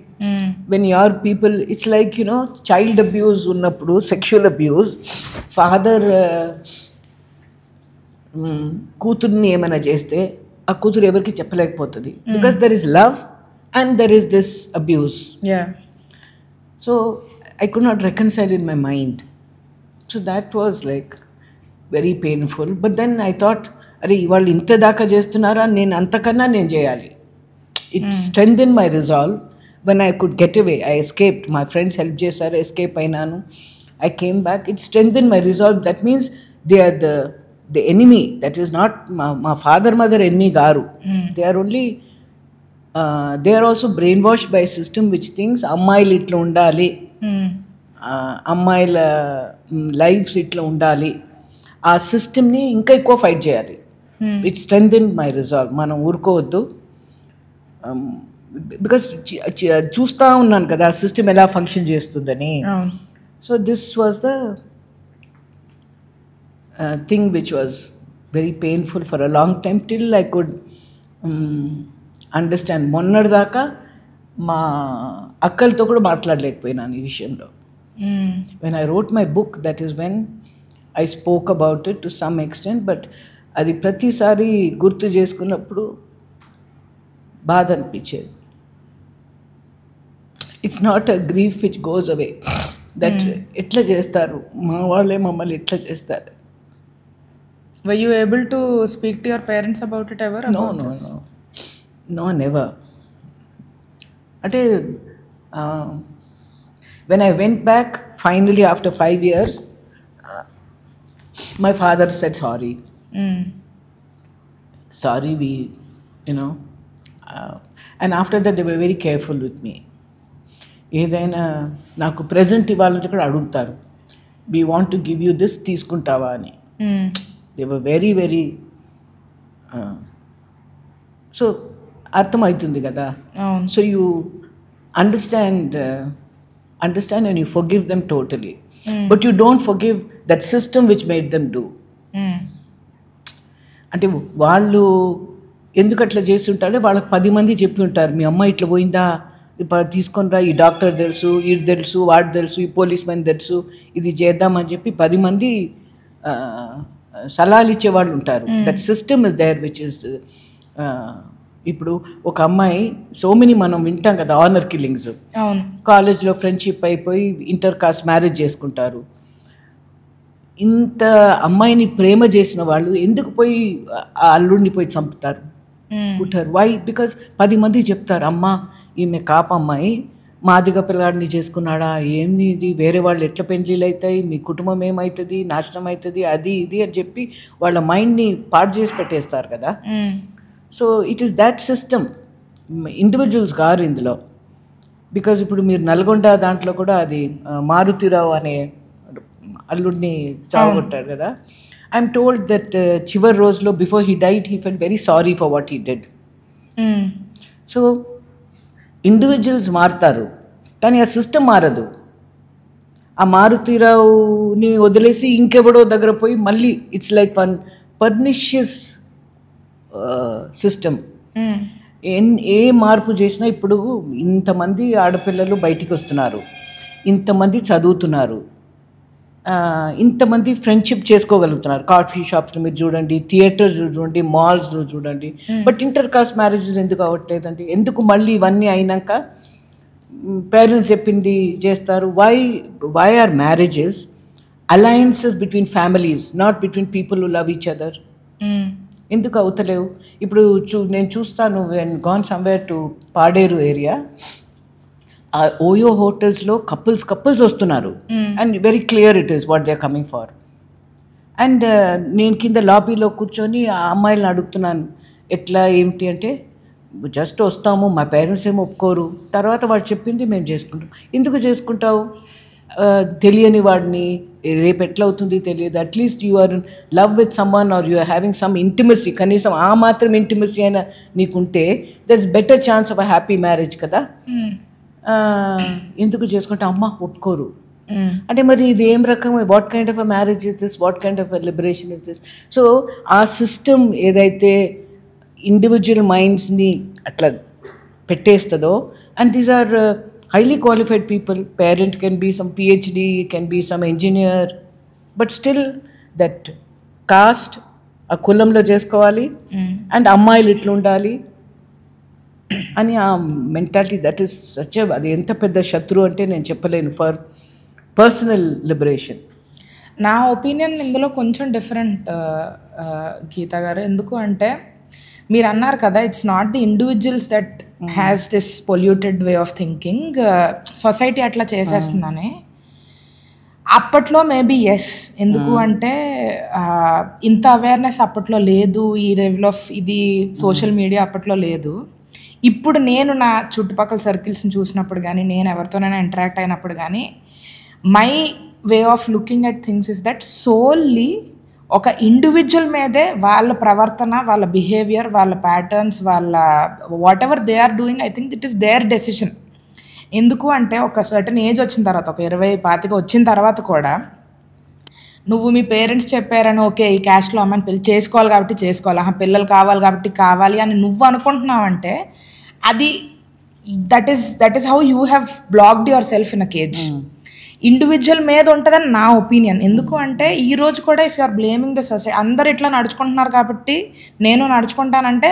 When your people it's like child abuse ఉన్నప్పుడు, సెక్షువల్ అబ్యూస్, ఫాదర్ కూతుర్ని ఏమైనా చేస్తే ఆ కూతురు ఎవరికి చెప్పలేకపోతుంది. Because there is love and there is this abuse. So I could not reconcile in my mind. So that was like very painful. But then I thought, అరే వాళ్ళు ఇంత దాకా చేస్తున్నారా, నేను అంతకన్నా నేను చేయాలి. It strengthened my resolve. When I could get away, I escaped. My friends help చేశారు, escape అయినాను. I came back. It strengthened my resolve. That means they are the enemy. That is not my father, mother enemy garu. They are only they are also brainwashed by a system which thinks అమ్మాయిలు ఇట్లా ఉండాలి, అమ్మాయిల lifes ఇట్లా ఉండాలి. ఆ సిస్టమ్ని ఇంకా ఎక్కువ ఫైట్ చేయాలి. It strengthen my resolve. మనం ఊరుకోవద్దు. బికాస్ చూస్తూ ఉన్నాను కదా ఆ సిస్టమ్ ఎలా ఫంక్షన్ చేస్తుందని. So this was the thing which was very painful for a long time till I could understand. మొన్నటిదాకా మా అక్కలతో కూడా మాట్లాడలేకపోయినాను ఈ విషయంలో. When I wrote my book, that is when I spoke about it to some extent. But అది ప్రతిసారి గుర్తు చేసుకున్నప్పుడు బాధ అనిపించేది. It's not a grief which goes away. That ఎట్లా చేస్తారు మా వాళ్ళే మమ్మల్ని ఎట్లా చేస్తారు. Were you able to speak to your parents about it ever? No, never. అంటే when I went back finally after 5 years, my father said sorry. Sorry, we and after that they were very careful with me. ఏదైనా నాకు present ఇవ్వాలంటే కూడా అడుగుతారు, we want to give you this, తీసుకుంటావా అని. They were very very so అర్థమవుతుంది కదా. So you understand and you forgive them totally. But you don't forgive that system which made them do. అంటే వాళ్ళు ఎందుకు అట్లా చేసి ఉంటారో వాళ్ళకి 10 మంది చెప్పి ఉంటారు, మీ అమ్మ ఇట్లా పోయిందా, తీసుకొని రా, ఈ డాక్టర్ తెలుసు, ఇది తెలుసు, వాడు తెలుసు, ఈ పోలీస్ మ్యాన్ తెలుసు, ఇది చేద్దామని చెప్పి 10 మంది సలహాలు ఇచ్చేవాళ్ళు ఉంటారు. That system is there which is ఇప్పుడు ఒక అమ్మాయి సోమిని మనం వింటాం కదా, ఆనర్ కిల్లింగ్స్, కాలేజ్లో ఫ్రెండ్షిప్ అయిపోయి ఇంటర్ కాస్ట్ మ్యారేజ్ చేసుకుంటారు. ఇంత అమ్మాయిని ప్రేమ చేసిన వాళ్ళు ఎందుకు పోయి ఆ అల్లుడిని పోయి చంపుతారు, పుట్టారు? వై? బికాజ్ 10 మంది చెప్తారు, అమ్మ ఈమె కాప అమ్మాయి, మాదిగ పిల్లాడిని చేసుకున్నాడా, ఏంది ఇది, వేరే వాళ్ళు ఎట్లా పెండ్లీలు అవుతాయి, మీ కుటుంబం ఏమవుతుంది, నాశనం అవుతుంది, అది ఇది అని చెప్పి వాళ్ళ మైండ్ని పాడు చేసి పెట్టేస్తారు కదా. So it is that system, individuals గారు ఇందులో. బికాజ్ ఇప్పుడు మీరు నల్గొండ దాంట్లో కూడా అది మారుతిరావు అనే అల్లుడిని చావగొట్టారు కదా. ఐఎమ్ టోల్డ్ దట్ చివరి రోజులో before he died he felt very sorry for what he did. So individuals మారుతారు కానీ ఆ సిస్టమ్ మారదు. ఆ మారుతిరావుని వదిలేసి ఇంకెవడో దగ్గర పోయి మళ్ళీ ఇట్స్ లైక్ వన్ పర్నిషియస్ సిస్టమ్. ఏ మార్పు చేసినా ఇప్పుడు ఇంతమంది ఆడపిల్లలు బయటికి వస్తున్నారు, ఇంతమంది చదువుతున్నారు, ఇంతమంది ఫ్రెండ్షిప్ చేసుకోగలుగుతున్నారు. కాఫీ షాప్స్లో మీరు చూడండి, థియేటర్స్ చూడండి, మాల్స్లో చూడండి. బట్ ఇంటర్ కాస్ట్ మ్యారేజెస్ ఎందుకు అవ్వట్లేదండి? ఎందుకు మళ్ళీ ఇవన్నీ అయినాక పేరెంట్స్ చెప్పింది చేస్తారు? Why are marriages alliances between families, not between people who love each other? ఎందుకు అవుతలేవు? ఇప్పుడు నేను చూస్తాను, when gone somewhere to Paderu area, ఆ ఓయో హోటల్స్లో కపుల్స్ వస్తున్నారు and very clear it is what they are coming for. అండ్ నేను కింద లాబీలో కూర్చొని ఆ అమ్మాయిలను అడుగుతున్నాను, ఎట్లా ఏమిటి అంటే, జస్ట్ వస్తాము, మా పేరెంట్స్ ఏమో ఒప్పుకోరు, తర్వాత వాడు చెప్పింది మేము చేసుకుంటాం. ఎందుకు చేసుకుంటావు? తెలియని వాడిని రేపు ఎట్లా అవుతుంది తెలియదు. At least you are in love with someone or you are having some intimacy, కనీసం ఆ మాత్రం ఇంటిమసీ అయినా నీకుంటే that's better chance of a happy marriage కదా. ఎందుకు చేసుకుంటే అమ్మ ఒప్పుకోరు అంటే మరి ఇది ఏం రకం? What kind of a marriage is this? What kind of a liberation is this? So ఆ సిస్టమ్ ఏదైతే ఇండివిజువల్ మైండ్స్ని అట్లా పెట్టేస్తుందో, and these are highly qualified people, parent can be some PhD, can be some engineer, but still that caste a kulamlo chesukovali and ammaylu itlu undali ani a mentality, that is such a adi enta pedda shatru ante nenu cheppalenu for personal liberation. నా opinion ఇందులో కొంచెం different గీత గారు. ఎందుకు అంటే మీరు అన్నారు కదా, it's not the individuals that has this polluted way of thinking, society అట్లా చేసేస్తుందని. అప్పట్లో మేబీ ఎస్, ఎందుకు అంటే ఇంత అవేర్నెస్ అప్పట్లో లేదు, ఈ లెవెల్ ఆఫ్ ఇది సోషల్ మీడియా అప్పట్లో లేదు. ఇప్పుడు నేను నా చుట్టుపక్కల సర్కిల్స్ని చూసినప్పుడు కానీ, నేను ఎవరితోనైనా ఇంటరాక్ట్ అయినప్పుడు కానీ, my way of looking at things is that solely ఒక ఇండివిజువల్ మీదే వాళ్ళ ప్రవర్తన, వాళ్ళ బిహేవియర్, వాళ్ళ ప్యాటర్న్స్, వాళ్ళ whatever they are doing, I think it is their decision. ఎందుకు అంటే ఒక సర్టన్ ఏజ్ వచ్చిన తర్వాత, ఒక 20-25 వచ్చిన తర్వాత కూడా నువ్వు మీ పేరెంట్స్ చెప్పారని ఓకే ఈ క్యాస్ట్లో అమ్మాయిని పెళ్లి చేసుకోవాలి కాబట్టి చేసుకోవాలి, పిల్లలు కావాలి కాబట్టి కావాలి అని నువ్వు అనుకుంటున్నావంటే అది that is how you have blocked yourself in a cage. Individual మీద ఉంటుందని నా ఒపీనియన్. ఎందుకు అంటే ఈరోజు కూడా if you are blaming the society, అందరు ఇట్లా నడుచుకుంటున్నారు కాబట్టి నేను నడుచుకుంటానంటే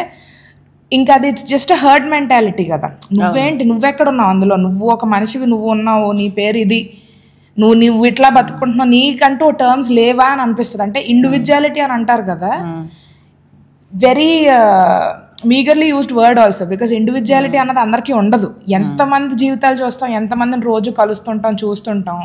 ఇంకా అది ఇట్స్ జస్ట్ హర్డ్ మెంటాలిటీ కదా. నువ్వేంటి, నువ్వెక్కడున్నావు అందులో? నువ్వు ఒక మనిషివి, నువ్వు ఉన్నావు, నీ పేరు ఇది, నువ్వు ఇట్లా బతుకుంటున్నావు, నీకంటూ టర్మ్స్ లేవా అని అనిపిస్తుంది. అంటే ఇండివిజువాలిటీ అని అంటారు కదా, very meagrely used word also, because individuality అన్నది అందరికీ ఉండదు. ఎంతమంది జీవితాలు చూస్తాం, ఎంతమందిని రోజు కలుస్తుంటాం, చూస్తుంటాం.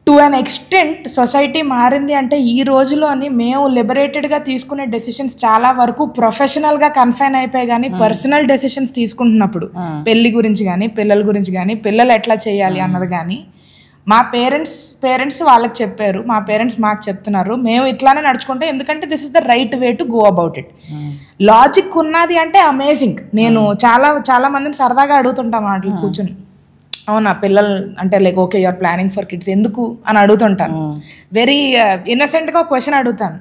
టు అన్ ఎక్స్టెంట్ సొసైటీ మారింది అంటే ఈ రోజులోని మేము లిబరేటెడ్గా తీసుకునే డెసిషన్స్ చాలా వరకు ప్రొఫెషనల్గా కన్ఫైన్ అయిపోయి కానీ పర్సనల్ డెసిషన్స్ తీసుకుంటున్నప్పుడు, పెళ్లి గురించి కానీ, పిల్లల గురించి కానీ, పిల్లలు ఎట్లా చేయాలి అన్నది కానీ, మా పేరెంట్స్ వాళ్ళకి చెప్పారు, మా పేరెంట్స్ మాకు చెప్తున్నారు, మేము ఇట్లానే నడుచుకుంటే, ఎందుకంటే this is the right way to go about it. Logic ఉన్నది అంటే అమేజింగ్. నేను చాలా మందిని సరదాగా అడుగుతుంటాను అట్లా కూర్చొని, అవునా పిల్లలు అంటే like okay you're planning for kids ఎందుకు అని అడుగుతుంటాను. వెరీ ఇన్నసెంట్గా ఒక క్వశ్చన్ అడుగుతాను,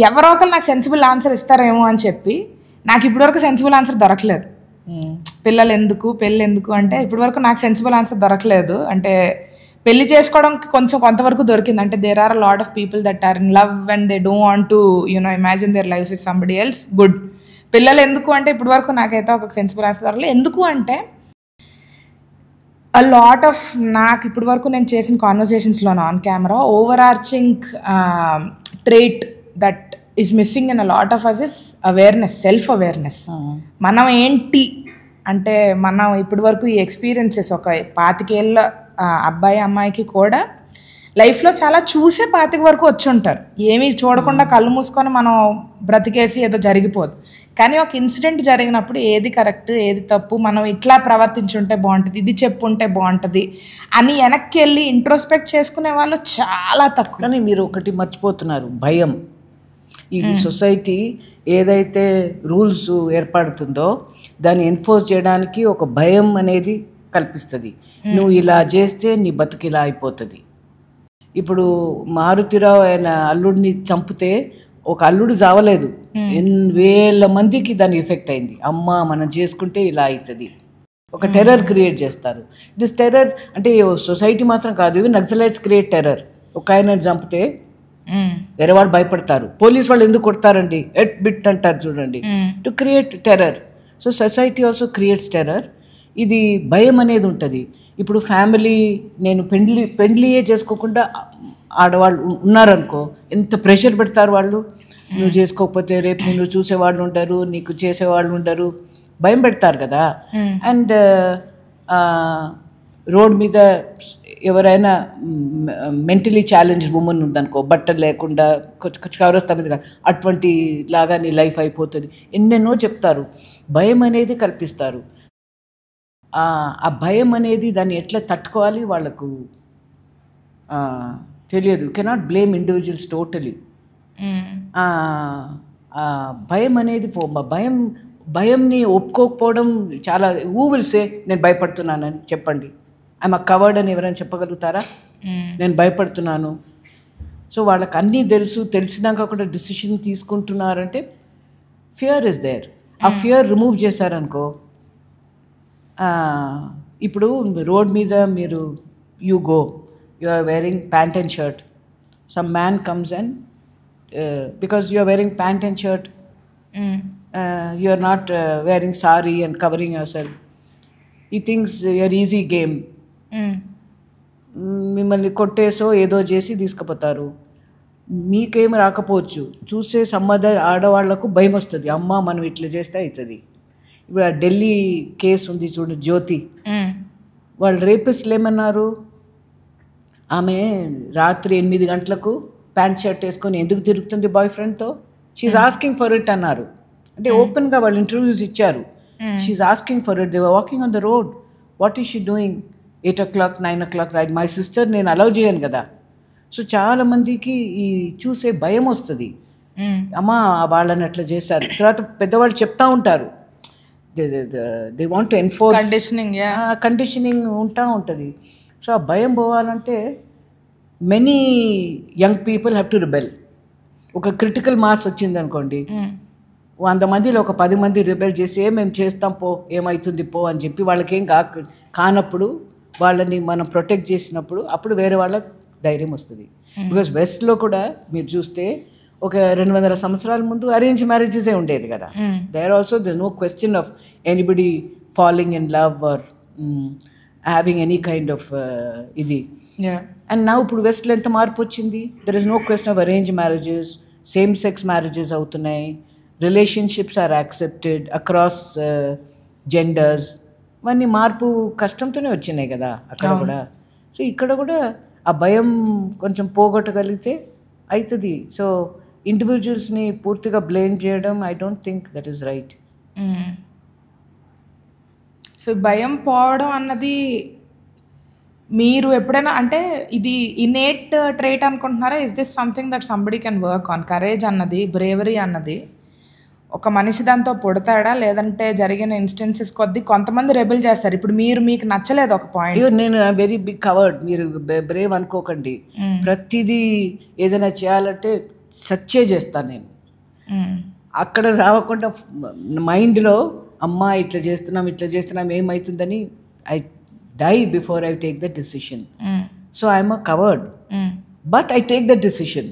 ఎవరో ఒకరు నాకు సెన్సిబుల్ ఆన్సర్ ఇస్తారేమో అని చెప్పి. నాకు ఇప్పటివరకు సెన్సిబుల్ ఆన్సర్ దొరకలేదు. పిల్లలు ఎందుకు, పెళ్ళి ఎందుకు అంటే ఇప్పటి వరకు నాకు సెన్సిబుల్ ఆన్సర్ దొరకలేదు. అంటే పెళ్లి చేసుకోవడం కొంతవరకు దొరికింది. అంటే there are a lot of people that are in love and they don't want to imagine their life with somebody else. Good. పిల్లలు ఎందుకు అంటే ఇప్పటి వరకు నాకైతే ఒక సెన్సిబుల్ ఆన్సర్ దొరకలేదు. ఎందుకు అంటే అ లాట్ ఆఫ్ నాకు ఇప్పటి వరకు నేను చేసిన కాన్వర్సేషన్స్లో on camera overarching trait that is missing in a lot of us is awareness, self awareness. మనం ఏంటి అంటే మనం ఇప్పటి వరకు ఈ ఎక్స్పీరియన్సెస్ ఒక 25 ఏళ్ళ అబ్బాయి అమ్మాయికి కూడా లైఫ్లో చాలా చూసే 25 వరకు వచ్చి ఉంటారు. ఏమీ చూడకుండా కళ్ళు మూసుకొని మనం బ్రతికేసి ఏదో జరిగిపోదు. కానీ ఒక ఇన్సిడెంట్ జరిగినప్పుడు ఏది కరెక్ట్, ఏది తప్పు, మనం ఇట్లా ప్రవర్తించుంటే బాగుంటుంది, ఇది చెప్పుంటే బాగుంటుంది అని వెనక్కి వెళ్ళి ఇంట్రోస్పెక్ట్ చేసుకునే వాళ్ళు చాలా తక్కువ. కానీ మీరు ఒకటి మర్చిపోతున్నారు, భయం. ఈ సొసైటీ ఏదైతే రూల్స్ ఏర్పడుతుందో దాన్ని ఎన్ఫోర్స్ చేయడానికి ఒక భయం అనేది కల్పిస్తుంది. నువ్వు ఇలా చేస్తే నీ బతుకు ఇలా అయిపోతుంది. ఇప్పుడు మారుతిరావు ఆయన అల్లుడిని చంపితే ఒక అల్లుడు చావలేదు, వేల మందికి దాని ఎఫెక్ట్ అయింది. అమ్మ మనం చేసుకుంటే ఇలా అవుతుంది, ఒక టెర్రర్ క్రియేట్ చేస్తారు. దిస్ టెర్రర్ అంటే సొసైటీ మాత్రం కాదు, ఇవి నక్సలైట్స్ క్రియేట్ టెర్రర్. ఒక ఆయన చంపితే వేరే వాళ్ళు భయపడతారు. పోలీస్ వాళ్ళు ఎందుకు కొడతారండి, ఎట్ బిట్ అంటారు చూడండి, to create terror. So society also creates terror. ఇది భయం అనేది ఉంటుంది. ఇప్పుడు ఫ్యామిలీ, నేను పెండ్లియే చేసుకోకుండా ఆడవాళ్ళు ఉన్నారనుకో, ఎంత ప్రెషర్ పెడతారు వాళ్ళు. నువ్వు చేసుకోకపోతే రేపు నిన్ను చూసేవాళ్ళు ఉండరు, నీకు చేసేవాళ్ళు ఉండరు, భయం పెడతారు కదా. అండ్ రోడ్ మీద ఎవరైనా మెంటలీ ఛాలెంజ్డ్ ఉమెన్ ఉందనుకో, బట్టలు లేకుండా కవరస్తా మీద అటువంటి లాగా నీ లైఫ్ అయిపోతుంది, ఎన్నెన్నో చెప్తారు. భయం అనేది కల్పిస్తారు. ఆ భయం అనేది దాన్ని ఎట్లా తట్టుకోవాలి వాళ్ళకు తెలియదు. Cannot blame individuals totally. భయం అనేది భయంని ఒప్పుకోకపోవడం చాలా. హూ విల్ సే నేను భయపడుతున్నానని చెప్పండి. ఐఎమ్ కవర్డ్ అని ఎవరైనా చెప్పగలుగుతారా? నేను భయపడుతున్నాను. సో వాళ్ళకి అన్నీ తెలిసినాక కూడా డిసిషన్ తీసుకుంటున్నారంటే ఫియర్ ఇస్ దేర్. ఆ ఫియర్ రిమూవ్ చేశారనుకో, ఇప్పుడు రోడ్ మీద మీరు you go, you are wearing pant and shirt, some man comes and because you are wearing pant and shirt, you are not wearing sari and covering yourself, ఈ things you're easy game. మిమ్మల్ని కొట్టేసో ఏదో చేసి తీసుకుపోతారు. మీకేం రాకపోవచ్చు, చూసే సమ్మదర్ ఆడవాళ్లకు భయం వస్తుంది, అమ్మ మనం ఇట్లా చేస్తే అవుతుంది. ఇప్పుడు ఆ ఢిల్లీ కేసు ఉంది చూడండి, జ్యోతి, వాళ్ళు రేపిస్ట్లు ఏమన్నారు, ఆమె రాత్రి 8 గంటలకు ప్యాంట్ షర్ట్ వేసుకొని ఎందుకు తిరుగుతుంది బాయ్ ఫ్రెండ్తో, షీఈ్ ఆస్కింగ్ ఫర్ ఇట్ అన్నారు. అంటే ఓపెన్గా వాళ్ళు ఇంటర్వ్యూస్ ఇచ్చారు. She's asking for it, they were walking on the road, what is she doing 8 o'clock 9 o'clock right, my sister నేను అలౌ చేయను కదా. సో చాలామందికి ఈ చూసే భయం వస్తుంది, అమ్మ వాళ్ళని అట్లా చేశారు. తర్వాత పెద్దవాళ్ళు చెప్తా ఉంటారు, they want to enforce, conditioning ఉంటుంది. సో ఆ భయం పోవాలంటే many young people have to rebel. ఒక క్రిటికల్ మాస్ వచ్చింది అనుకోండి, 100 మందిలో ఒక 10 మంది రిబెల్ చేసి మేము చేస్తాం పో, ఏమవుతుంది పో అని చెప్పి వాళ్ళకేం కానప్పుడు వాళ్ళని మనం ప్రొటెక్ట్ చేసినప్పుడు అప్పుడు వేరే వాళ్ళకి ధైర్యం వస్తుంది. బికాస్ వెస్ట్లో కూడా మీరు చూస్తే ఒక 200 సంవత్సరాల ముందు అరేంజ్ మ్యారేజెసే ఉండేది కదా. There also they no question of anybody following in love or having any kind of ఇది. అండ్ నా ఇప్పుడు వెస్ట్లో ఎంత మార్పు వచ్చింది, there is no question of arrange marriages, same sex marriages అవుతున్నాయి, relationships are accepted across genders. ఇవన్నీ మార్పు కష్టంతోనే వచ్చినాయి కదా అక్కడ కూడా. సో ఇక్కడ కూడా ఆ భయం కొంచెం పోగొట్టగలిగితే అవుతుంది. సో ఇండివిజువల్స్ని పూర్తిగా బ్లేమ్ చేయడం I don't think that is right. So భయం పోవడం అన్నది మీరు ఎప్పుడైనా అంటే ఇది ఇనేట్ ట్రేట్ అనుకుంటున్నారా? Is this something that somebody can work on? Courage అన్నది, బ్రేవరీ అన్నది ఒక మనిషి దాంతో పుడతాడా, లేదంటే జరిగిన ఇన్స్టెన్సెస్ కొద్దీ కొంతమంది రెబెల్ చేస్తారు. ఇప్పుడు మీకు నచ్చలేదు ఒక పాయింట్, నేను వెరీ బిగ్ కవర్డ్, మీరు బ్రేవ్ అనుకోకండి. ప్రతిదీ ఏదైనా చేయాలంటే సచ్చే చేస్తాను నేను. అక్కడ రావకుండా మైండ్లో అమ్మ ఇట్లా చేస్తున్నాం ఏమవుతుందని I die before I take the decision. So I'm a coward, but I take the decision.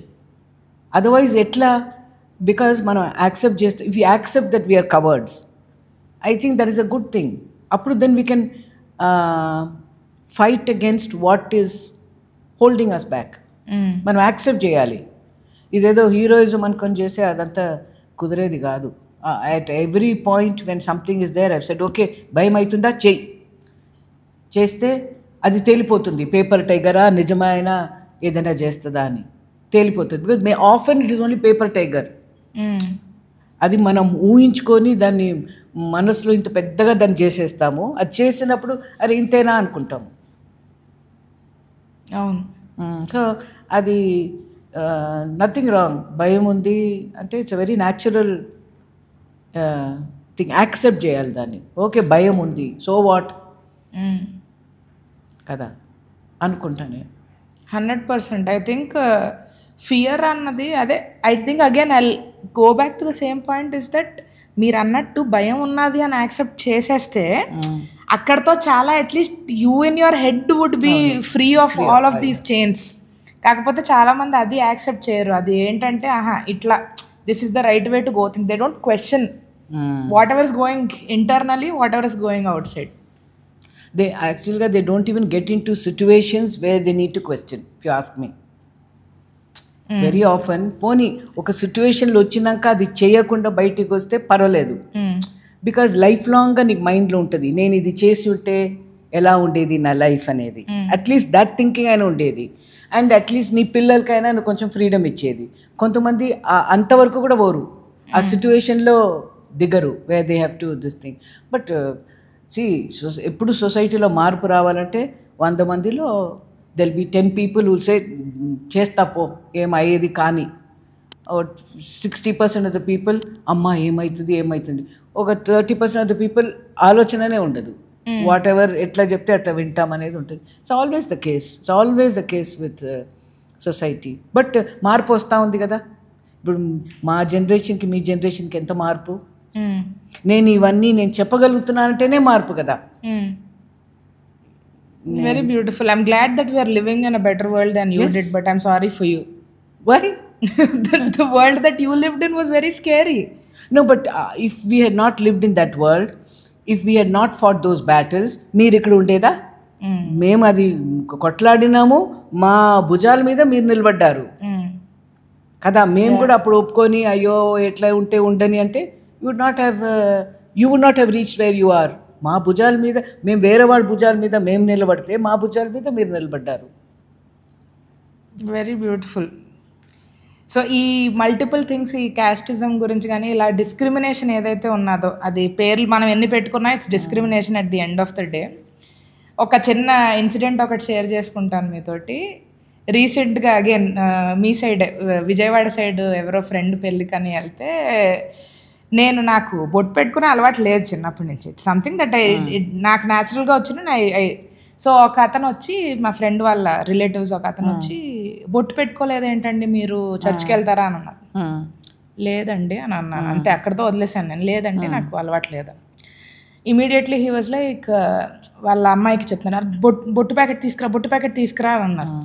Otherwise ఎట్లా? బికాజ్ మనం యాక్సెప్ట్ చేస్తే, if you accept that we are cowards, I think that is a good thing. అప్పుడు then we can fight against what is holding us back. మనం accept చేయాలి. ఇదేదో heroism అనుకొని చేస్తే అదంతా కుదిరేది కాదు. At every point when something is there I said okay, భయం అవుతుందా చేస్తే అది తేలిపోతుంది. పేపర్ టైగరా నిజమైన ఏదైనా చేస్తుందా అని తేలిపోతుంది. Because often it is only paper tiger. అది మనం ఊహించుకొని దాన్ని మనసులో ఇంత పెద్దగా దాన్ని చేసేస్తాము. అది చేసినప్పుడు అరే ఇంతేనా అనుకుంటాము. అవును. సో అది నథింగ్ రాంగ్. భయం ఉంది అంటే it's a very natural thing. Accept చేయాలి దాన్ని. ఓకే భయం ఉంది, సో వాట్ కదా అనుకుంటాను నేను. 100%. ఐ థింక్ ఫియర్ అన్నది అదే. I think again I go back to the same point is that మీరు అన్నట్టు భయం ఉన్నది అని యాక్సెప్ట్ చేసేస్తే అక్కడతో చాలా at least you in your head would be free of all of these chains. కాకపోతే చాలామంది అది యాక్సెప్ట్ చేయరు. అది ఏంటంటే ఇట్లా this is the right way to go think. They don't question whatever is going internally, whatever is going outside. They don't even get into situations where they need to question, if you ask me. Very often పోనీ ఒక సిచ్యువేషన్లో వచ్చినాక అది చేయకుండా బయటికి వస్తే పర్వాలేదు. Because life లాంగ్గా నీకు మైండ్లో ఉంటుంది, నేను ఇది చేసి ఉంటే ఎలా ఉండేది నా లైఫ్ అనేది. అట్లీస్ట్ దట్ థింకింగ్ అయినా ఉండేది. అండ్ అట్లీస్ట్ నీ పిల్లలకైనా నువ్వు కొంచెం ఫ్రీడమ్ ఇచ్చేది. కొంతమంది అంతవరకు కూడా పోరు, ఆ సిచ్యువేషన్లో దిగరు, where they have to this thing. But ఎప్పుడు సొసైటీలో మార్పు రావాలంటే 100 మందిలో there'll be 10 people will say చేస్తా పో ఏమయ్యేది కానీ. 60% ఆఫ్ ద పీపుల్ అమ్మ ఏమవుతుంది. ఒక 30% ఆఫ్ ద పీపుల్ ఆలోచననే ఉండదు. వాట్ ఎవర్ ఎట్లా చెప్తే అట్లా వింటామనేది ఉంటుంది. It's always the case with society. But మార్పు వస్తూ ఉంది కదా. ఇప్పుడు మా జనరేషన్కి మీ జనరేషన్కి ఎంత మార్పు. నేను ఇవన్నీ నేను చెప్పగలుగుతున్నానంటేనే మార్పు కదా. Very beautiful. I'm glad that we're living in a better world than you did, but I'm sorry for you. Why? The world that you lived in was very scary. No, but if we had not lived in that world, if we had not fought those battles, మీరు ఇక్కడ ఉండేదా? మేము అది కొట్లాడినాము, మా భుజాల మీద మీరు నిలబడ్డారు కదా. మేము కూడా అప్పుడు ఒప్పుకొని అయ్యో ఎట్లా ఉంటే ఉండని అంటే you would not have reached where you are. మా భుజాల మీద మేము వేరే వాళ్ళ భుజాల మీద మేము నిలబడితే మా భుజాల మీద మీరు నిలబడ్డారు. Very beautiful. సో ఈ మల్టిపుల్ థింగ్స్, ఈ క్యాస్టిజం గురించి కానీ ఇలా డిస్క్రిమినేషన్ ఏదైతే ఉన్నదో, అది పేర్లు మనం ఎన్ని పెట్టుకున్నా it's discrimination at the end of the day. ఒక చిన్న ఇన్సిడెంట్ ఒకటి షేర్ చేసుకుంటాను మీతోటి. రీసెంట్గా అగైన్ మీ సైడ్ విజయవాడ సైడ్ ఎవరో ఫ్రెండ్ పెళ్ళికని వెళ్తే నాకు బొట్టు పెట్టుకునే అలవాటు లేదు చిన్నప్పటి నుంచి. ఇట్స్ సంథింగ్ దట్ నాకు న్యాచురల్గా వచ్చిన సో ఒక అతను వచ్చి, మా ఫ్రెండ్ వాళ్ళ రిలేటివ్స్ ఒక అతను వచ్చి, బొట్టు పెట్టుకోలేదు ఏంటండి మీరు చర్చ్కి వెళ్తారా అని అన్నారు. లేదండి అని అన్నాను. అంతే, అక్కడితో వదిలేసాను నేను. లేదండి నాకు అలవాటు లేదు. ఇమీడియట్లీ హీ వాజ్ లైక్ వాళ్ళ అమ్మాయికి చెప్తున్నారు, బొట్టు ప్యాకెట్ తీసుకురా అని అన్నారు.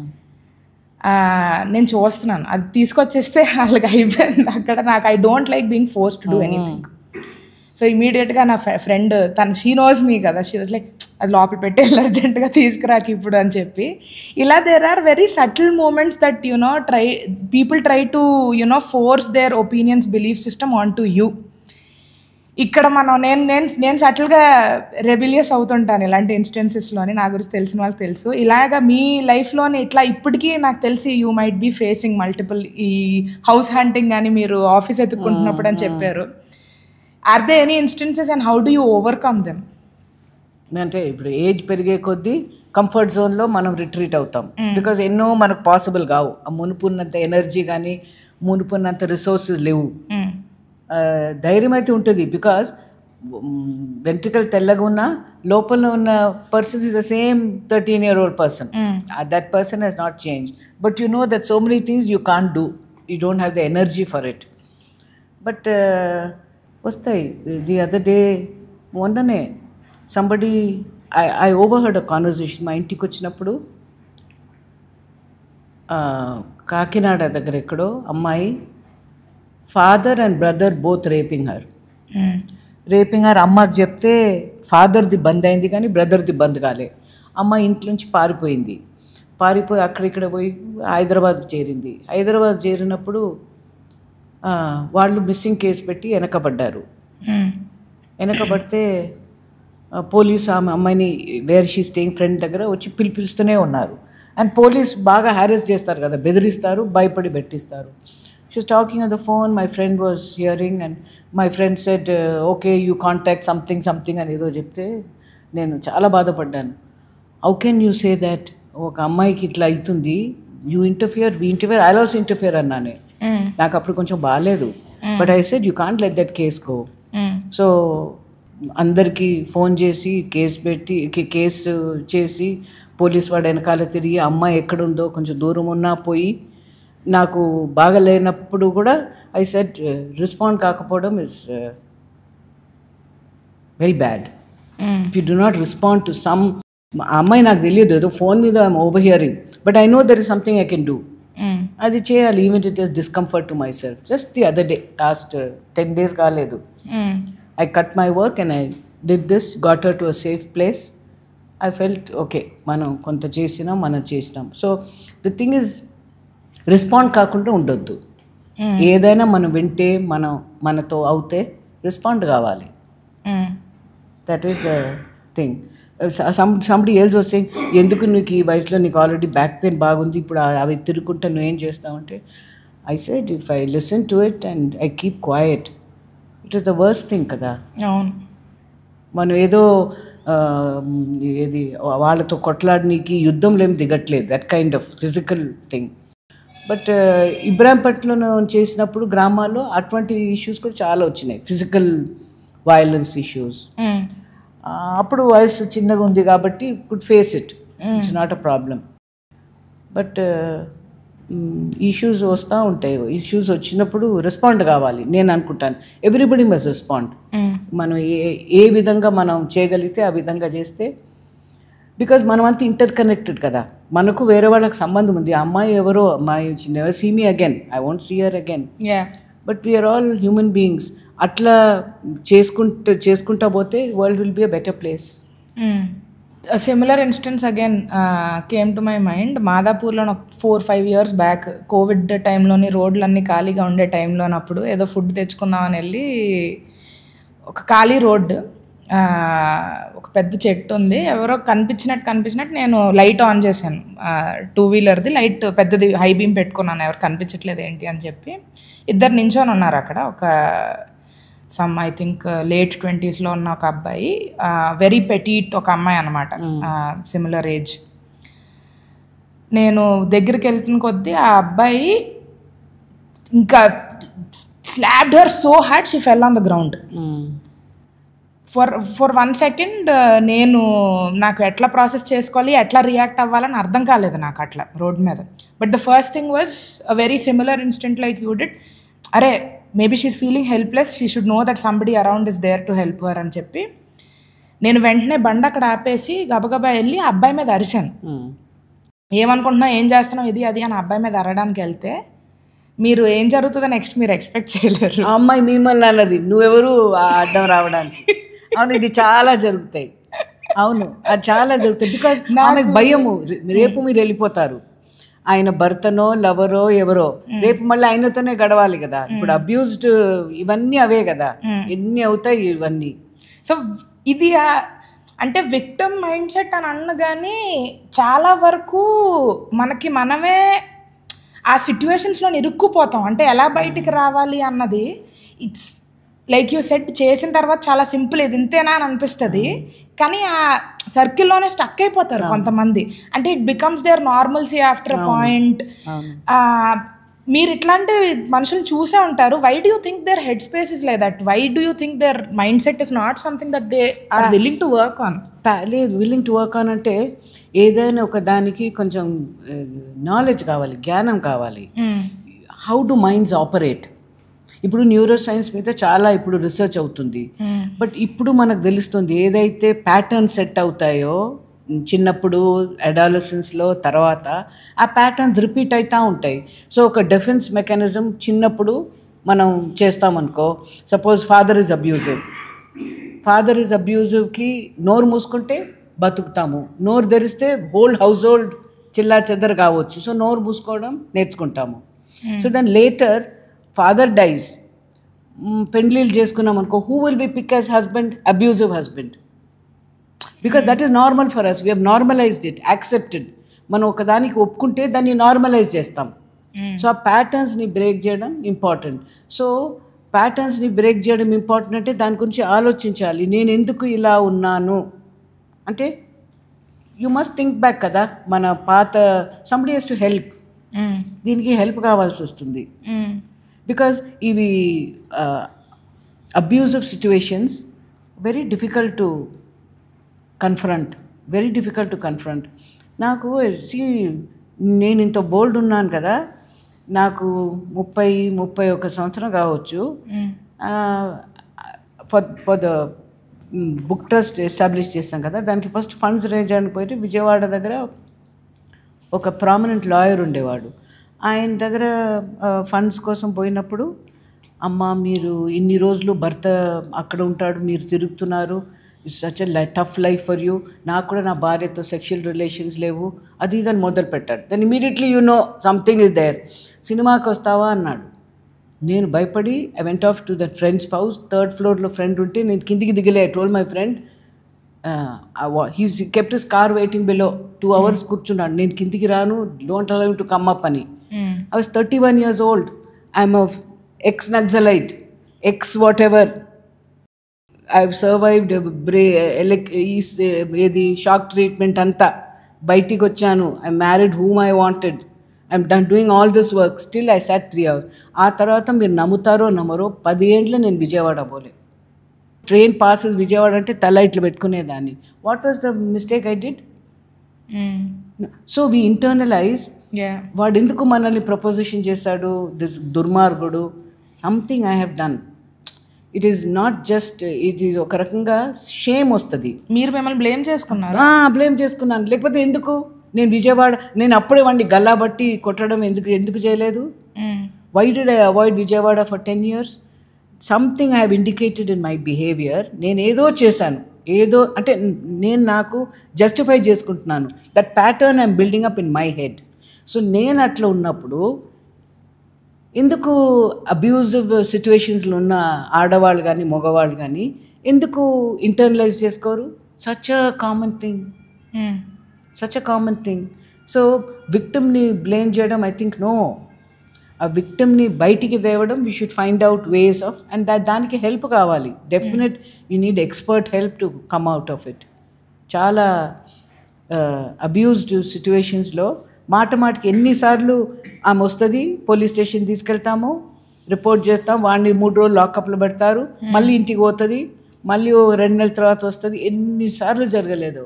నేను చూస్తున్నాను, అది తీసుకొచ్చేస్తే వాళ్ళకి అయిపోయింది అక్కడ. నాకు I don't like being force to do anything. So ఇమీడియట్గా నా ఫ్రెండ్ షీ నోస్ మీ కదా, షీ వాజ్ లైక్ అది లోపల పెట్టి అర్జెంటుగా తీసుకురాకి ఇప్పుడు అని చెప్పి. ఇలా there are very subtle moments that people try to force their opinions, belief system on to you. ఇక్కడ నేను సటిల్గా రెబిలియస్ అవుతుంటాను ఇలాంటి ఇన్స్టెన్సెస్లోని. నా గురించి తెలిసిన వాళ్ళకి తెలుసు. ఇలాగా మీ లైఫ్లోని ఇట్లా ఇప్పటికీ నాకు తెలిసి you might be facing multiple ఈ హౌస్ హంటింగ్ అని మీరు ఆఫీస్ ఎత్తుక్కుంటున్నప్పుడు అని చెప్పారు. Are they any instances and how do you overcome them? అంటే ఇప్పుడు ఏజ్ పెరిగే కొద్దీ కంఫర్ట్ జోన్లో మనం రిట్రీట్ అవుతాం. బికాజ్ ఎన్నో మనకు పాసిబుల్ కావు. మునుపున్నంత ఎనర్జీ కానీ మునుపున్నంత రిసోర్సెస్ లేవు. ధైర్యం అయితే ఉంటుంది. బికాజ్ వెంట్రికల్ తెల్లగా ఉన్న లోపల ఉన్న person is the same 13-year-old person. That person he's not change. But you know that so many things you can't do. You don't have the energy for it. But వస్తాయి. The other day మొన్ననే somebody I overheard a conversation. మా ఇంటికి వచ్చినప్పుడు కాకినాడ దగ్గర ఎక్కడో అమ్మాయి father and brother both raping her. అమ్మకి చెప్తే ఫాదర్ది బంద్ అయింది కానీ బ్రదర్ది బంద్ కాలే. అమ్మాయి ఇంట్లోంచి పారిపోయి అక్కడిక్కడ పోయి హైదరాబాద్ చేరినప్పుడు వాళ్ళు మిస్సింగ్ కేసు పెట్టి వెనకబడితే పోలీస్ అమ్మాయిని వేర్ షీ స్టేయింగ్ ఫ్రెండ్ దగ్గర వచ్చి పిలుస్తూనే ఉన్నారు. అండ్ పోలీస్ బాగా హ్యారెస్ చేస్తారు కదా, బెదిరిస్తారు, భయపడి పెట్టిస్తారు. She was talking on the phone, my friend was hearing and my friend said okay you contact something అని ఏదో చెప్తే నేను చాలా బాధపడ్డాను. How can you say that? ఒక అమ్మాయికి ఇట్లా అవుతుంది, you interfere, I also interfere అన్నానే. నాకు అప్పుడు కొంచెం బాగాలేదు, but I said you can't let that case go. So అందరికీ ఫోన్ చేసి కేసు చేసి పోలీస్ వాడు వెనకాల తిరిగి అమ్మాయి ఎక్కడుందో కొంచెం దూరం ఉన్నా పోయి నాకు బాగా లేనప్పుడు కూడా ఐ సెడ్ రెస్పాండ్ కాకపోవడం is very bad. If you do not respond to some, అమ్మాయి నాకు తెలియదు, ఏదో ఫోన్ మీద I'm overhearing, but I know there is something I can do. అది చేయాలి, even it is discomfort to myself. Just the other day, last 10 days కాలేదు, I cut my work and I did this, got her to a safe place. I felt okay, మనం కొంత చేసినాం. So the thing is respond కాకుండా ఉండొద్దు. ఏదైనా మనం వింటే మనతో అవుతే రెస్పాండ్ కావాలి. That is the thing. Somebody else was saying, ఎందుకు నీకు ఈ వయసులో నీకు ఆల్రెడీ బ్యాక్ పెయిన్ బాగుంది, ఇప్పుడు అవి తిరుగుకుంటా నువ్వేం చేస్తావంటే, I said if I listen to it and I keep quiet, it is the worst thing కదా. మనం ఏదో ఏది వాళ్ళతో కొట్లాడనీకి యుద్ధంలో ఏం దిగట్లేదు, that kind of physical thing. But ఇబ్రాహీంపట్నంలో చేసినప్పుడు గ్రామాల్లో అటువంటి ఇష్యూస్ కూడా చాలా వచ్చినాయి, ఫిజికల్ వయలెన్స్ ఇష్యూస్. అప్పుడు వయసు చిన్నగా ఉంది కాబట్టి could face it, it's not a problem. But issues వస్తూ ఉంటాయి, ఇష్యూస్ వచ్చినప్పుడు రెస్పాండ్ కావాలి నేను అనుకుంటాను. Everybody must respond. మనం ఏ విధంగా మనం చేయగలిగితే ఆ విధంగా చేస్తే, బికాజ్ మనం అంతా ఇంటర్ కనెక్టెడ్ కదా, మనకు వేరే వాళ్ళకి సంబంధం ఉంది. ఆ అమ్మాయి ఎవరో, అమ్మాయి never see me again, I won't see her again, but we are all human beings. అట్లా చేసుకుంటా పోతే world will be a better place. Similar instance again came to my mind. మాదాపూర్లో 4-5 years బ్యాక్ కోవిడ్ టైంలోని రోడ్లన్నీ ఖాళీగా ఉండే టైంలోనప్పుడు ఏదో ఫుడ్ తెచ్చుకుందామని వెళ్ళి ఒక ఖాళీ రోడ్డు, ఒక పెద్ద చెట్టు ఉంది, ఎవరో కనిపించినట్టు నేను లైట్ ఆన్ చేశాను, 2-wheelerది లైట్ పెద్దది హై బీమ్ పెట్టుకున్నాను, ఎవరు కనిపించట్లేదు ఏంటి అని చెప్పి. ఇద్దరు నించొని ఉన్నారు అక్కడ, ఒక some I think late 20s ఉన్న ఒక అబ్బాయి, వెరీ పెటీట్ ఒక అమ్మాయి అనమాట, సిమిలర్ ఏజ్. నేను దగ్గరికి వెళ్తున్న కొద్దీ ఆ అబ్బాయి ఇంకా slapped her so hard she fell on the ground. For 1 second నాకు ఎట్లా ప్రాసెస్ చేసుకోవాలి, ఎట్లా రియాక్ట్ అవ్వాలని అర్థం కాలేదు నాకు అట్లా రోడ్ మీద. But the first thing was a very similar instant like you did. అరే maybe she's feeling helpless, she should know that somebody around is there to help her అని చెప్పి నేను వెంటనే బండి అక్కడ ఆపేసి గబగబా వెళ్ళి ఆ అబ్బాయి మీద అరిశాను. ఏమనుకుంటున్నావు, ఏం చేస్తున్నావు, ఇది అది అని అబ్బాయి మీద అరడానికి వెళ్తే మీరు ఏం జరుగుతుందో నెక్స్ట్ మీరు ఎక్స్పెక్ట్ చేయలేరు. ఆ అమ్మాయి మిమ్మల్ని అన్నది, నువ్వెవరు అడ్డం రావడానికి. అవును, ఇది చాలా జరుగుతాయి. అవును, అది చాలా జరుగుతాయి. బికాజ్ ఆమెకు భయము, రేపు మీరు వెళ్ళిపోతారు, ఆయన భర్తనో లవరో ఎవరో, రేపు మళ్ళీ ఆయనతోనే గడవాలి కదా. ఇప్పుడు అబ్యూజ్డ్ ఇవన్నీ అవే కదా, ఎన్ని అవుతాయి ఇవన్నీ. సో ఇది అంటే విక్టిమ్ మైండ్ సెట్ అని అన్నగానే చాలా వరకు మనమే ఆ సిట్యువేషన్స్లో ఇరుక్కుపోతాం. అంటే ఎలా బయటికి రావాలి అన్నది ఇట్స్ లైక్ యూ సెట్ చేసిన తర్వాత చాలా సింపుల్, ఇది ఇంతేనా అని అనిపిస్తుంది, కానీ ఆ సర్కిల్లోనే స్టక్ అయిపోతారు కొంతమంది. అంటే it becomes their normalcy after a point. మీరు ఇట్లాంటి మనుషులు చూసే ఉంటారు. Why do you think their headspace is like that? Why do you think their mindset is not something that they are willing to work on? లేదు, willing to work on అంటే ఏదైనా ఒక దానికి కొంచెం knowledge కావాలి, జ్ఞానం కావాలి. How do minds operate? ఇప్పుడు న్యూరో సైన్స్ మీద చాలా ఇప్పుడు రీసెర్చ్ అవుతుంది. బట్ ఇప్పుడు మనకు తెలుస్తుంది ఏదైతే ప్యాటర్న్ సెట్ అవుతాయో చిన్నప్పుడు అడాలసెన్స్లో తర్వాత ఆ ప్యాటర్న్స్ రిపీట్ అవుతూ ఉంటాయి. సో ఒక డిఫెన్స్ మెకానిజం చిన్నప్పుడు మనం చేస్తామనుకో, సపోజ్ ఫాదర్ ఈజ్ అబ్యూజివ్కి నోరు మూసుకుంటే బతుకుతాము, నోరు తెరిస్తే హోల్ హౌస్ హోల్డ్ చిల్లా చెద్దరు కావచ్చు. సో నోరు మూసుకోవడం నేర్చుకుంటాము. So then later father dies, పెండ్లీలు చేసుకున్నాం అనుకో, who will be pick as husband? Abusive husband. Because that is normal for us, we have normalised it, accepted. మనం ఒకదానికి ఒప్పుకుంటే దాన్ని నార్మలైజ్ చేస్తాం. సో ఆ ప్యాటర్న్స్ని బ్రేక్ చేయడం ఇంపార్టెంట్. సో ప్యాటర్న్స్ని బ్రేక్ చేయడం ఇంపార్టెంట్ అంటే దాని గురించి ఆలోచించాలి. నేను ఎందుకు ఇలా ఉన్నాను అంటే యూ మస్ట్ థింక్ బ్యాక్ కదా, మన పాత సంబడి హెస్ టు హెల్ప్. దీనికి హెల్ప్ కావాల్సి వస్తుంది. బికాజ్ ఇవి abusive situations very difficult to confront. నాకు నేను ఇంత బోల్డ్ ఉన్నాను కదా, నాకు 31 సంవత్సరం కావచ్చు. For the book trust establish చేస్తాం కదా, దానికి ఫస్ట్ ఫండ్స్ రేంజ్ చేయడానికి పోయి విజయవాడ దగ్గర ఒక ప్రామినెంట్ లాయర్ ఉండేవాడు. ఆయన దగ్గర ఫండ్స్ కోసం పోయినప్పుడు, అమ్మ మీరు ఇన్ని రోజులు భర్త అక్కడ ఉంటాడు, మీరు తిరుగుతున్నారు, it's such a tough life for you, నాకు కూడా నా భార్యతో సెక్షువల్ రిలేషన్స్ లేవు, అది ఇదని మొదలు పెట్టాడు. Then immediately you know something is there. సినిమాకి వస్తావా అన్నాడు. నేను భయపడి I went off to that friend's house. 3rd ఫ్లోర్లో ఫ్రెండ్ ఉంటే నేను కిందికి దిగలే. I told my friend, he's kept his car waiting below. 2 hours కూర్చున్నాడు, నేను కిందికి రాను, don't allow him to come up అని. I was 31 years old. I'm of ex-Naxalite, ex-whatever. I've survived ఏది షాక్ ట్రీట్మెంట్ అంతా, బయటికి వచ్చాను. I married whom I wanted, I'm done doing all this work, still I sat 3 hours. ఆ తర్వాత మీరు నమ్ముతారో నమ్మరో 10 ఏళ్ళు నేను విజయవాడ పోలే. ట్రైన్ పాసెస్ విజయవాడ అంటే తల ఇట్లు పెట్టుకునేదాన్ని. What was the mistake I did? So we internalise, వాడు ఎందుకు మనల్ని ప్రపోజిషన్ చేశాడు, దిస్ దుర్మార్గుడు, something I have done. It is not just, it is ఒక రకంగా షేమ్ వస్తుంది. మీరు మిమ్మల్ని బ్లేమ్ చేసుకున్నారు? బ్లేమ్ చేసుకున్నాను. లేకపోతే ఎందుకు నేను విజయవాడ, నేను అప్పుడే వాడిని గల్లా బట్టి కొట్టడం ఎందుకు చేయలేదు? Why did I avoid Vijayawada for 10 years? Something I have indicated in my behaviour. నేను ఏదో చేశాను, ఏదో అంటే నేను నాకు జస్టిఫై చేసుకుంటున్నాను. That pattern I'm building up in my head. So నేను అట్లా ఉన్నప్పుడు ఎందుకు అబ్యూజివ్ సిచ్యువేషన్స్లో ఉన్న ఆడవాళ్ళు కానీ మగవాళ్ళు కానీ ఎందుకు ఇంటర్నలైజ్ చేసుకోరు? Such a common thing. So విక్టిమ్ని బ్లేమ్ చేయడం, ఐ థింక్ నో. ఆ విక్టిమ్ని బయటికి తేవడం, we should find out ways of, and దానికి హెల్ప్ కావాలి. Definite you need expert help to come out of it. చాలా అబ్యూజ్డ్ సిచ్యువేషన్స్లో మాటికి ఎన్నిసార్లు ఆమె వస్తుంది, పోలీస్ స్టేషన్ తీసుకెళ్తాము, రిపోర్ట్ చేస్తాం, వాడిని 3 రోజులు లాకప్లో పెడతారు, మళ్ళీ ఇంటికి పోతుంది, మళ్ళీ 2 నెలల తర్వాత వస్తుంది. ఎన్నిసార్లు జరగలేదో,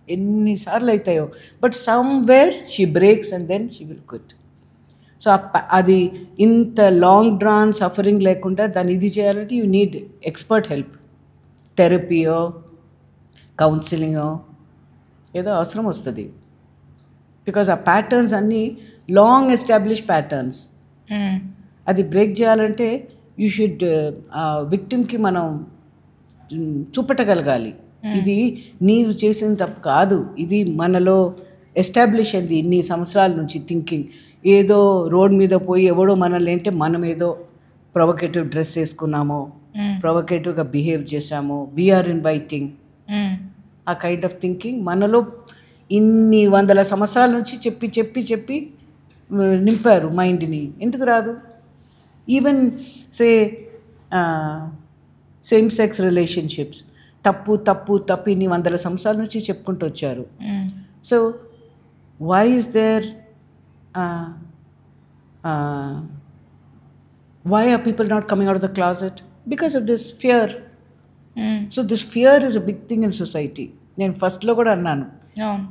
ఎన్నిసార్లు అవుతాయో. But somewhere she breaks and then she will quit. So అది ఇంత లాంగ్ డ్రాన్ సఫరింగ్ లేకుండా దాన్ని ఇది చేయాలంటే యూ నీడ్ ఎక్స్పర్ట్ హెల్ప్. థెరపీయో కౌన్సిలింగో ఏదో అవసరం వస్తుంది. బికాజ్ ఆ ప్యాటర్న్స్ అన్నీ లాంగ్ ఎస్టాబ్లిష్ ప్యాటర్న్స్. అది బ్రేక్ చేయాలంటే యూ షుడ్ విక్టిమ్కి మనం చూపెట్టగలగాలి, ఇది నీవు చేసిన తప్పు కాదు, ఇది మనలో ఎస్టాబ్లిష్ అయింది ఇన్ని సంవత్సరాల నుంచి థింకింగ్. ఏదో రోడ్ మీద పోయి ఎవడో మనల్ని అంటే మనం ఏదో ప్రొవకేటివ్ డ్రెస్ వేసుకున్నామో, ప్రొవకేటివ్గా బిహేవ్ చేసామో, వీఆర్ ఇన్వైటింగ్, ఆ కైండ్ ఆఫ్ థింకింగ్ మనలో ఇన్ని 100 సంవత్సరాల నుంచి చెప్పి నింపారు మైండ్ని. ఎందుకు రాదు? ఈవెన్ సేమ్ సెక్స్ రిలేషన్షిప్స్ తప్పు ఇన్ని 100 సంవత్సరాల నుంచి చెప్పుకుంటూ వచ్చారు. So why is there why are people not coming out of the closet? Because of this fear. So this fear is a big thing in society. నేను ఫస్ట్లో కూడా అన్నాను,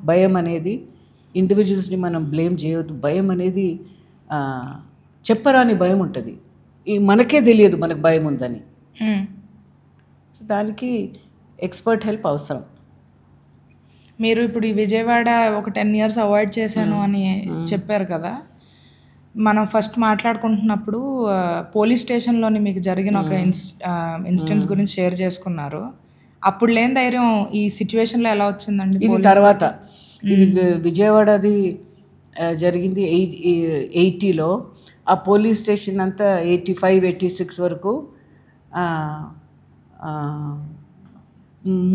భయం అనేది ఇండివిజువల్స్ని మనం బ్లేమ్ చేయొద్దు. భయం అనేది చెప్పరాని భయం ఉంటుంది. మనకే తెలియదు మనకు భయం ఉందని. మ్మ్. సో దానికి ఎక్స్పర్ట్ హెల్ప్ అవసరం. మీరు ఇప్పుడు ఈ విజయవాడ ఒక 10 years అవాయిడ్ చేశాను అని చెప్పారు కదా. మనం ఫస్ట్ మాట్లాడుకుంటున్నప్పుడు పోలీస్ స్టేషన్లోని మీకు జరిగిన ఒక ఇన్సిడెంట్స్ గురించి షేర్ చేసుకున్నారు. అప్పుడు లేని ధైర్యం ఈ సిచ్యువేషన్లో ఎలా వచ్చిందండి? ఇది తర్వాత ఇది విజయవాడది జరిగింది 80లో. ఆ పోలీస్ స్టేషన్ అంతా 85-86 వరకు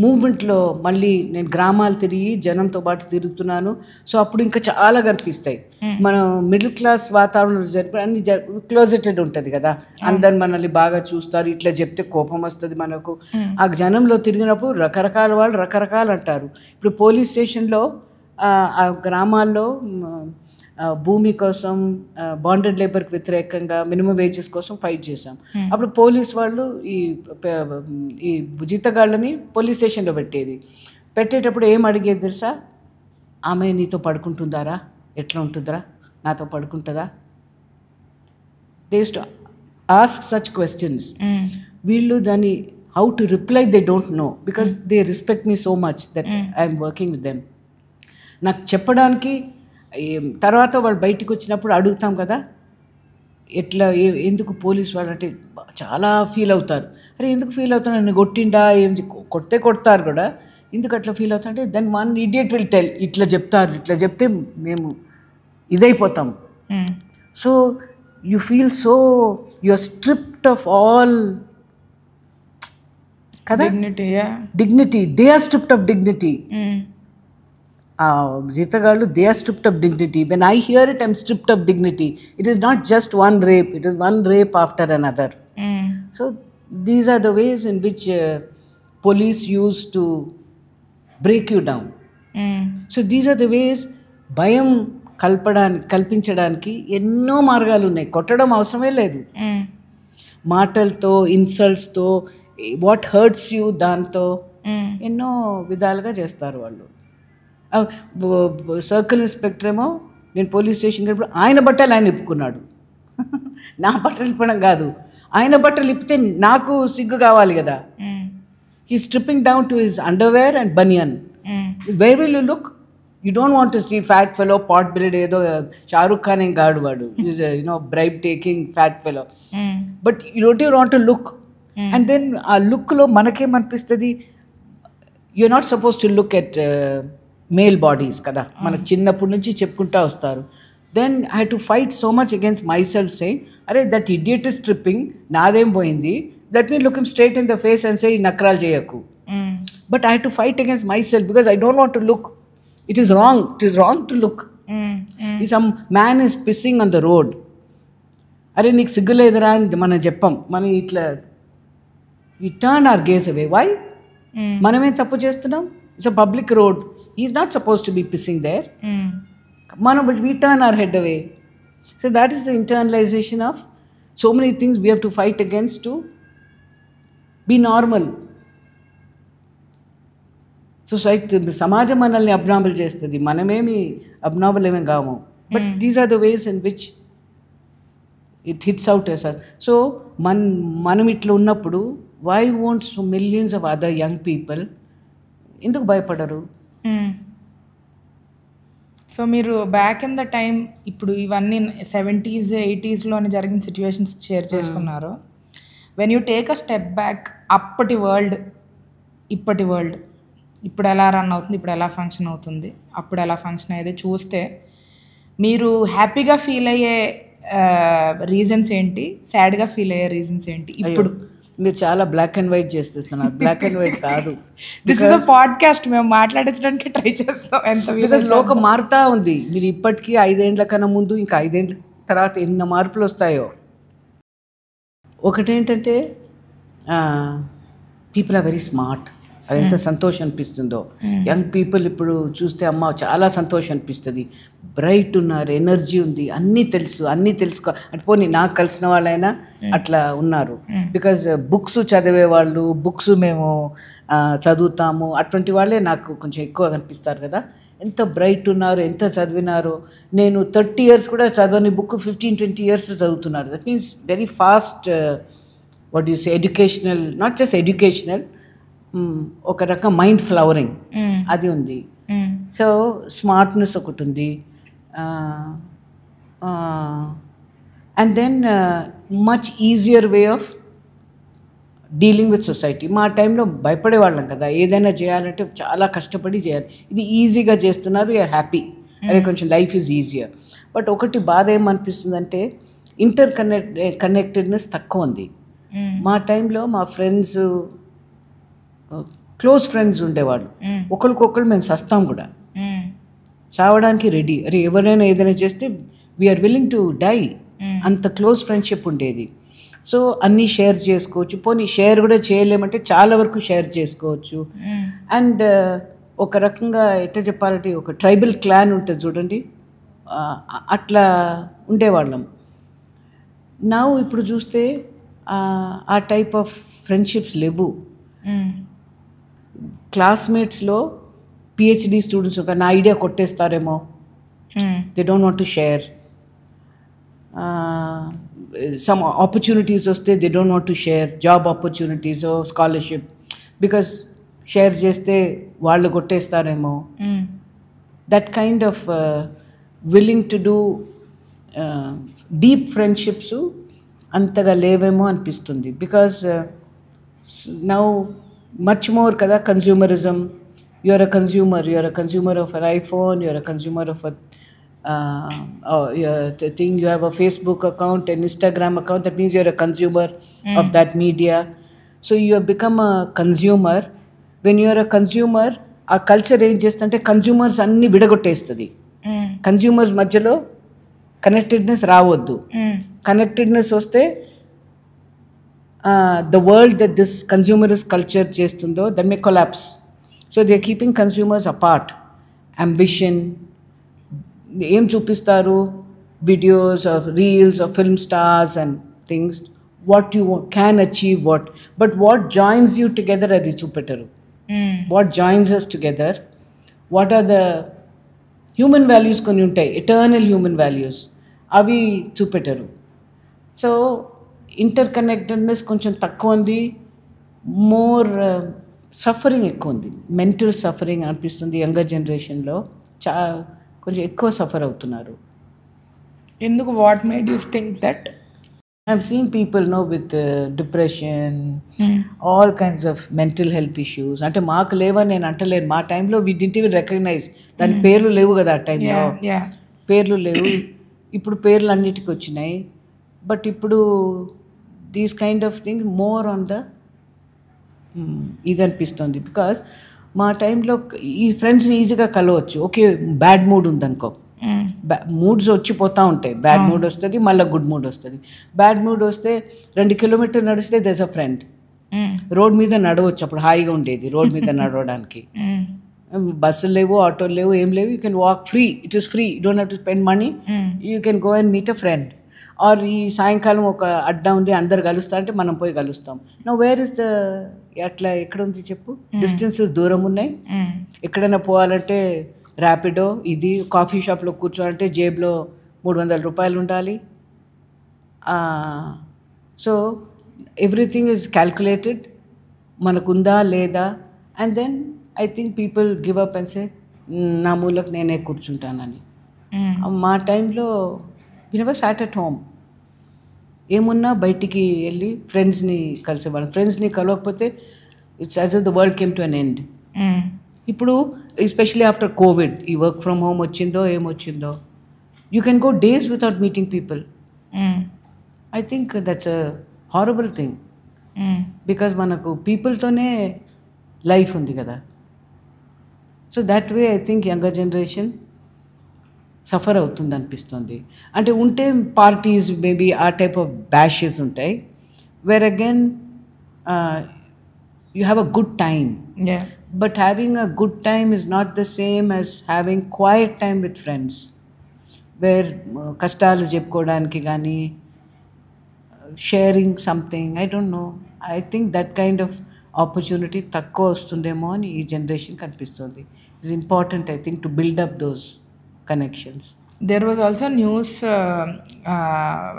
మూవ్మెంట్లో మళ్ళీ నేను గ్రామాలు తిరిగి జనంతో పాటు తిరుగుతున్నాను. సో అప్పుడు ఇంకా చాలా కనిపిస్తాయి. మనం మిడిల్ క్లాస్ వాతావరణంలో జరిపి అన్ని క్లోజెటెడ్ ఉంటుంది కదా, అందరు మనల్ని బాగా చూస్తారు. ఇట్లా చెప్తే కోపం వస్తుంది మనకు. ఆ జనంలో తిరిగినప్పుడు రకరకాల వాళ్ళు రకరకాలు అంటారు. ఇప్పుడు పోలీస్ స్టేషన్లో ఆ గ్రామాల్లో భూమి కోసం, బాండెడ్ లేబర్కి వ్యతిరేకంగా మినిమం వేజెస్ కోసం ఫైట్ చేశాం. అప్పుడు పోలీస్ వాళ్ళు ఈ జీతగాళ్ళని పోలీస్ స్టేషన్లో పెట్టేటప్పుడు ఏం అడిగేది తెలుసా? ఆమె నీతో పడుకుంటుందారా, ఎట్లా ఉంటుందిరా, నాతో పడుకుంటుందా? They use to ask such questions. వీళ్ళు దాన్ని how to reply they don't know, because they respect me so much that I'm working with them. నాకు చెప్పడానికి తర్వాత వాళ్ళు బయటకు వచ్చినప్పుడు అడుగుతాం కదా, ఎట్లా ఎందుకు పోలీస్ వాళ్ళు అంటే చాలా ఫీల్ అవుతారు. అరే ఎందుకు ఫీల్ అవుతారు, నన్ను కొట్టిండా, ఏం కొడతారు కూడా, ఎందుకు అట్లా ఫీల్ అవుతా అంటే then one idiot will tell, ఇట్లా చెప్తారు, ఇట్లా చెప్తే మేము ఇదైపోతాం. So you feel so you are stripped of all కదా dignity. They are stripped of dignity. జీతగాళ్ళు they are stripped of dignity. When I hear it I'm stripped of dignity. It is not just one rape, it is one rape after another. So these are the ways in which police used to break you down. So these are the ways. భయం కల్పించడానికి ఎన్నో మార్గాలు ఉన్నాయి. కొట్టడం అవసరమే లేదు. మాటలతో, ఇన్సల్ట్స్తో, what hurts you దాంతో ఎన్నో విధాలుగా చేస్తారు వాళ్ళు. సర్కిల్ ఇన్స్పెక్టర్ ఏమో నేను పోలీస్ స్టేషన్కి వెళ్ళినప్పుడు ఆయన బట్టలు ఆయన ఇప్పుకున్నాడు. నా బట్టలు ఇప్పడం కాదు, ఆయన బట్టలు ఇప్పితే నాకు సిగ్గు కావాలి కదా. He stripping down to his underwear and banian. Where will you look? You don't want to see fat fellow, pot bread, ఏదో షారుఖ్ ఖాన్ ఏం కాడు వాడు, bribe taking fat fellow. But you don't you want to look. And then ఆ లుక్లో మనకేమనిపిస్తుంది, you not suppose to look at male bodies కదా, మనకు చిన్నప్పటి నుంచి చెప్పుకుంటూ వస్తారు. Then I have to fight so much against my self saying, అరే దట్ ఇడియట్ ఇస్ స్ట్రిప్పింగ్, నాదేం పోయింది. Let me look him straight in the face and say నక్రాలు చేయకు. But I have to fight against myself because I don't want to look. It is wrong, it is wrong to look. ఈ some man is pissing on the road, అరే నీకు సిగ్గులేదురా అని మనం చెప్పాం. మనం ఇట్లా we turn our gaze away. Why? మనమేం తప్పు చేస్తున్నాం? It's a public road, is not suppose to be pissing there. But we turn our head away. So that is the internalization of so many things we have to fight against to be normal. Society, samajam manalni abnormal chestadi, manamemi abnormal em gamu. But these are the ways in which it hits out as us. So manam itla unnappudu, why won't so millions of other young people enduku bhayapadaru? So మీరు back in the time, ఇప్పుడు ఇవన్నీ 70s 80sలోని జరిగిన situations share చేసుకున్నారు. When you take a step back, అప్పటి world ఇప్పటి world, ఇప్పుడు ఎలా run అవుతుంది, ఇప్పుడు ఎలా ఫంక్షన్ అవుతుంది, అప్పుడు ఎలా ఫంక్షన్ అయ్యేది చూస్తే మీరు హ్యాపీగా ఫీల్ అయ్యే రీజన్స్ ఏంటి, సాడ్గా ఫీల్ అయ్యే రీజన్స్ ఏంటి? ఇప్పుడు మీరు చాలా బ్లాక్ అండ్ వైట్ చేస్తున్నారు. బ్లాక్ అండ్ వైట్ కాదు. దిస్ ఇస్ అ పాడ్కాస్ట్, మేము మాట్లాడించడానికి ట్రై చేస్తాం. ఎంత బికాజ్ లోకం మారుతూ ఉంది. మీరు ఇప్పటికీ 5 ఏళ్ల కన్నా ముందు, ఇంకా 5 ఏళ్ళ తర్వాత ఎన్ని మార్పులు వస్తాయో. ఒకటేంటంటే పీపుల్ ఆర్ వెరీ స్మార్ట్. అది ఎంత సంతోషం అనిపిస్తుందో. యంగ్ పీపుల్ ఇప్పుడు చూస్తే అమ్మ చాలా సంతోషం అనిపిస్తుంది. బ్రైట్ ఉన్నారు, ఎనర్జీ ఉంది, అన్నీ తెలుసుకో అంటే పోనీ నాకు కలిసిన వాళ్ళైనా అట్లా ఉన్నారు. బికాజ్ బుక్స్ చదివే వాళ్ళు, బుక్స్ మేము చదువుతాము, అటువంటి వాళ్ళే నాకు కొంచెం ఎక్కువ కనిపిస్తారు కదా. ఎంత బ్రైట్ ఉన్నారు, ఎంత చదివినారు. నేను 30 years కూడా చదవని బుక్ 15-20 years చదువుతున్నారు. That means very fast what you say educational, not just educational, ఒక రకం మైండ్ ఫ్లవరింగ్ అది ఉంది. సో స్మార్ట్నెస్ ఒకటి ఉంది. And then much easier way of dealing with society. మా టైంలో భయపడేవాళ్ళం కదా, ఏదైనా చేయాలంటే చాలా కష్టపడి చేయాలి. ఇది ఈజీగా చేస్తున్నారు, యూఆర్ హ్యాపీ, అదే కొంచెం లైఫ్ ఈజ్ ఈజియర్. బట్ ఒకటి బాధ ఏమనిపిస్తుందంటే కనెక్టెడ్నెస్ తక్కువ ఉంది. మా టైంలో మా ఫ్రెండ్స్, క్లోజ్ ఫ్రెండ్స్ ఉండేవాళ్ళు. ఒకరికొకరు మేము సస్తాం కూడా, చావడానికి రెడీ. అరే ఎవరైనా ఏదైనా చేస్తే వీఆర్ విల్లింగ్ టు డై, అంత క్లోజ్ ఫ్రెండ్షిప్ ఉండేది. సో అన్నీ షేర్ చేసుకోవచ్చు. పోనీ షేర్ కూడా చేయలేమంటే చాలా వరకు షేర్ చేసుకోవచ్చు. అండ్ ఒక రకంగా ఎట్లా చెప్పాలంటే ఒక ట్రైబల్ క్లాన్ ఉంటుంది చూడండి, అట్లా ఉండేవాళ్ళం. నా ఇప్పుడు చూస్తే ఆ టైప్ ఆఫ్ ఫ్రెండ్షిప్స్ లేవు. క్లాస్మేట్స్లో పిహెచ్డి స్టూడెంట్స్ ఒక నా ఐడియా కొట్టేస్తారేమో, they don't want to share. Some opportunities వస్తే they don't want to share, job opportunities, scholarship, because share చేస్తే వాళ్ళు కొట్టేస్తారేమో. That kind of willing to do deep friendships అంతగా లేవేమో అనిపిస్తుంది. బికాస్ నౌ మచ్ మోర్ కదా consumerism. You're a consumer of an iPhone, you're a consumer of thing, you have a Facebook account, an Instagram account, that means you're a consumer of that media. So you have become a consumer. When you are a consumer, ఆ culture ఏం చేస్తుంటే consumers అన్ని విడగొట్టేస్తుంది. Consumers మధ్యలో connectedness రావద్దు. Connectedness వస్తే the world that this consumerist culture చేస్తుందో that may collapse. So they are keeping consumers apart. Ambition, ఏం చూపిస్తారు, videos of reels of film stars and things, what you can achieve, but what joins you together అది చూపెట్టరు. What joins us together, what are the human values కొన్ని ఉంటాయి, eternal human values, అవి చూపెట్టరు. So inter connectedness కొంచెం తక్కువ ఉంది. More suffering ఎక్కువ ఉంది, mental suffering అనిపిస్తుంది. యంగర్ జనరేషన్లో కొంచెం ఎక్కువ సఫర్ అవుతున్నారు. ఎందుకు? What made you think that? I've seen people with depression, all kinds of mental health issues. అంటే మాకు లేవని నేను అంటలేను, మా టైంలో we didn't even recognize, దాని పేర్లు లేవు కదా ఆ టైంలో, పేర్లు లేవు. ఇప్పుడు పేర్లు అన్నిటికీ వచ్చినాయి. బట్ ఇప్పుడు these kind of thing more on the ఇది అనిపిస్తుంది. బికాజ్ మా టైంలో ఈ ఫ్రెండ్స్ని ఈజీగా కలవచ్చు. ఓకే, బ్యాడ్ మూడ్ ఉందనుకో, మూడ్స్ వచ్చిపోతూ ఉంటాయి. బ్యాడ్ మూడ్ వస్తుంది, మళ్ళీ గుడ్ మూడ్ వస్తుంది. బ్యాడ్ మూడ్ వస్తే 2 kilometers నడిస్తే దెస్ అ ఫ్రెండ్. రోడ్ మీద నడవచ్చు, అప్పుడు హాయిగా ఉండేది రోడ్ మీద నడవడానికి. బస్సులు లేవు, ఆటోలు లేవు, ఏం లేవు. You can walk free, it is free, you don't have to spend money, you can go and meet a friend. Or ఈ సాయంకాలం ఒక అడ్డా ఉండి అందరు కలుస్తా అంటే మనం పోయి కలుస్తాం. నో వేర్ ఇస్ ద, అట్లా ఎక్కడ ఉంది చెప్పు? డిస్టెన్సెస్ దూరం ఉన్నాయి. ఎక్కడైనా పోవాలంటే ర్యాపిడో, ఇది కాఫీ షాప్లో కూర్చోాలంటే జేబులో 300 రూపాయలు ఉండాలి. సో ఎవ్రీథింగ్ ఈజ్ క్యాల్కులేటెడ్, మనకుందా లేదా. And then I think people give up and say నా మూలకు నేనే కూర్చుంటానని. మా టైంలో we never sat at home. ఏమున్నా బయటికి వెళ్ళి ఫ్రెండ్స్ని కలిసేవాళ్ళం. ఫ్రెండ్స్ని కలవకపోతే it's as if the world came to an end. ఇప్పుడు ఎస్పెషలీ ఆఫ్టర్ కోవిడ్, ఈ వర్క్ ఫ్రమ్ హోమ్ వచ్చిందో ఏమొచ్చిందో, you can go days without meeting people. I think that's a horrible thing. Because మనకు పీపుల్తోనే లైఫ్ ఉంది కదా. So that way I think younger generation suffer అవుతుంది అనిపిస్తుంది. అంటే ఉంటే పార్టీస్ మేబీ ఆ టైప్ ఆఫ్ బ్యాషెస్ ఉంటాయి. Where again you have a good time. Yeah. But having a good time is not the same as having quiet time with friends, where కష్టాలు చెప్పుకోవడానికి కానీ sharing something, I don't know, I think that kind of opportunity తక్కువ వస్తుందేమో అని ఈ generation కనిపిస్తుంది. It's important, I think, to build up those connections. There was also news,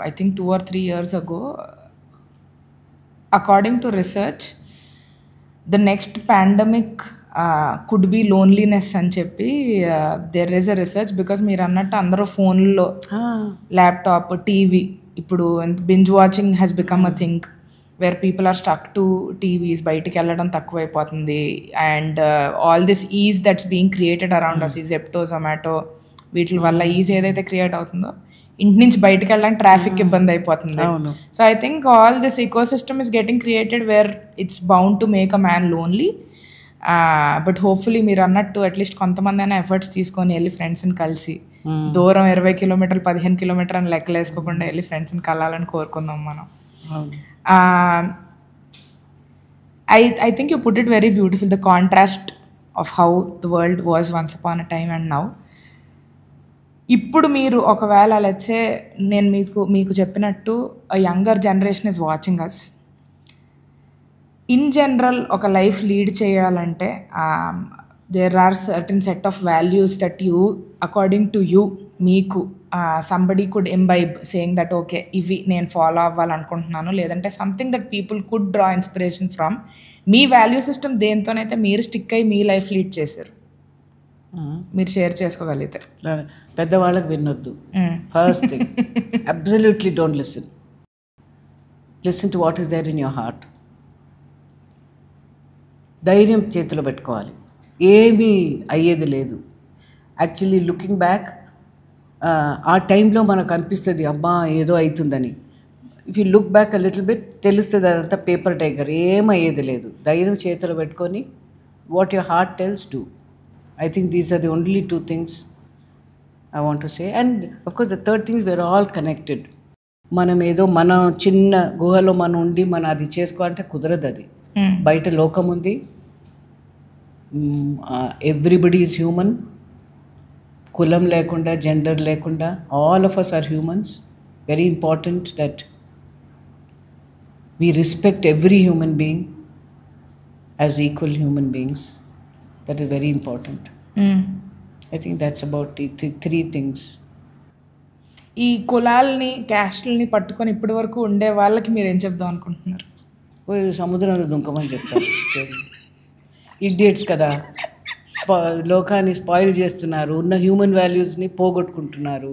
I think 2 or 3 years ago, according to research, the next pandemic could be loneliness అని చెప్పి there is a research, because మీరు అన్నట్టు అందరూ ఫోన్లో, laptop, TV, ఇప్పుడు binge watching has become a thing where people are stuck to TVs, బయటికి వెళ్ళడం తక్కువైపోతుంది. And all this is that's being created around us, ఈ జెప్టో, జొమాటో, వీటి వల్ల ఈజ్ ఏదైతే క్రియేట్ అవుతుందో, ఇంటి నుంచి బయటకు వెళ్ళడానికి ట్రాఫిక్ ఇబ్బంది అయిపోతుంది. So I think all this ecosystem is getting created where it's bound to make a man lonely. But hopefully మీరు అన్నట్టు అట్లీస్ట్ కొంతమంది అయినా ఎఫర్ట్స్ తీసుకొని వెళ్ళి ఫ్రెండ్స్ని కలిసి, దూరం 20 కిలోమీటర్లు 15 కిలోమీటర్ అని లెక్కలు వేసుకోకుండా వెళ్ళి ఫ్రెండ్స్ని కలాలని కోరుకుందాం మనం. I think you put it very beautiful, the contrast of how the world was once upon a time and now. ఇప్పుడు మీరు ఒకవేళ లెట్సే నేను మీకు చెప్పినట్టు younger generation is watching us, in general ఒక లైఫ్ లీడ్ చేయాలంటే there are certain set of values that you, according to you, మీకు somebody could imbibe, saying that okay, ఇవి నేను ఫాలో అవ్వాలనుకుంటున్నాను, లేదంటే something that people could draw inspiration from. మీ value system దేంతోనైతే మీరు స్టిక్ అయ్యి మీ లైఫ్ లీడ్ చేశారు, మీరు షేర్ చేసుకోగలిగితే. పెద్దవాళ్ళకి వినొద్దు. First thing, absolutely don't listen to what is there in your heart. ధైర్యం చేతిలో పెట్టుకోవాలి, ఏమీ అయ్యేది లేదు. యాక్చువల్లీ లుకింగ్ బ్యాక్, ఆ టైంలో మనకు అనిపిస్తుంది అమ్మా ఏదో అవుతుందని. If you look back a little bit తెలుస్తుంది అదంతా పేపర్ టైగర్, ఏమయ్యేది లేదు. ధైర్యం చేతిలో పెట్టుకొని what your heart tells do. I think these are the only 2 things I want to say. And of course the third thing is we're all connected. మనం ఏదో మన చిన్న గుహలో మనం ఉండి మనం అది చేసుకోవాలంటే కుదరదు. అది బయట లోకం ఉంది. ఎవ్రీబడి ఈజ్ హ్యూమన్, కులం లేకుండా, జెండర్ లేకుండా, all of us are humans. Very important that we respect every human being as equal human beings. That is very important. I think that's about the 3 things. ఈ కులాలని, క్యాస్ట్లని పట్టుకొని ఇప్పటి వరకు ఉండే వాళ్ళకి మీరు ఏం చెప్దాం అనుకుంటున్నారు? సముద్రంలో దుంకమని చెప్తారు. ఇడియట్స్ కదా, లోకాన్ని స్పాయిల్ చేస్తున్నారు, ఉన్న హ్యూమన్ వాల్యూస్ని పోగొట్టుకుంటున్నారు.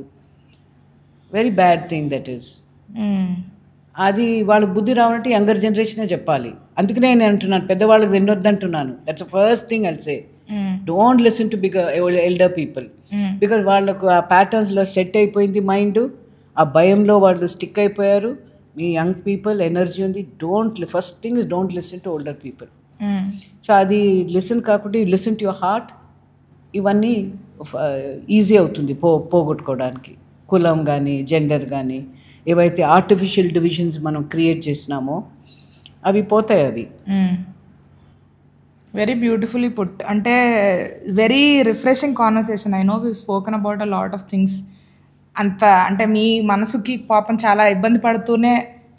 Very bad thing that is. అది వాళ్ళకి బుద్ధి రావాలంటే యంగర్ జనరేషనే చెప్పాలి. అందుకనే నేను అంటున్నాను పెద్దవాళ్ళకి వినొద్దంటున్నాను. That's the first thing I'll say. Don't listen to elder people, because వాళ్ళకు ఆ ప్యాటర్న్స్లో సెట్ అయిపోయింది మైండ్. ఆ భయంలో వాళ్ళు స్టిక్ అయిపోయారు. మీ యంగ్ పీపుల్ ఎనర్జీ ఉంది. First thing is don't listen to older people. So అది లిసన్ కాకుండా you listen to your heart. ఇవన్నీ ఈజీ అవుతుంది పోగొట్టుకోవడానికి. కులం కానీ, జెండర్ కానీ, ఏవైతే ఆర్టిఫిషియల్ డివిజన్స్ మనం క్రియేట్ చేసినామో అవి పోతాయి. అవి వెరీ బ్యూటిఫుల్లీ పుట్. అంటే very refreshing conversation. I know we spoken about a lot of things. అంత అంటే మీ మనసుకి పాపం చాలా ఇబ్బంది పడుతూనే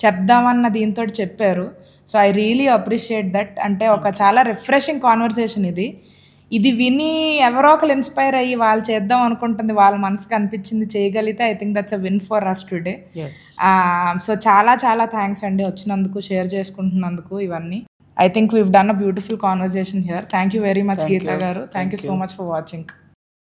చెప్దామన్న దీంతో చెప్పారు. So I really appreciate that. అంటే ఒక చాలా రిఫ్రెషింగ్ కాన్వర్సేషన్ ఇది. ఇది విని ఎవరో ఒకరు ఇన్స్పైర్ అయ్యి వాళ్ళు చేద్దాం అనుకుంటుంది, వాళ్ళ మనసుకు అనిపించింది చేయగలిగితే I think that's a win for us today. So చాలా చాలా థ్యాంక్స్ అండి వచ్చినందుకు, షేర్ చేసుకుంటున్నందుకు ఇవన్నీ. I think we've done a beautiful conversation here. Thank you very much, Geeta garu. Thank you so much for watching.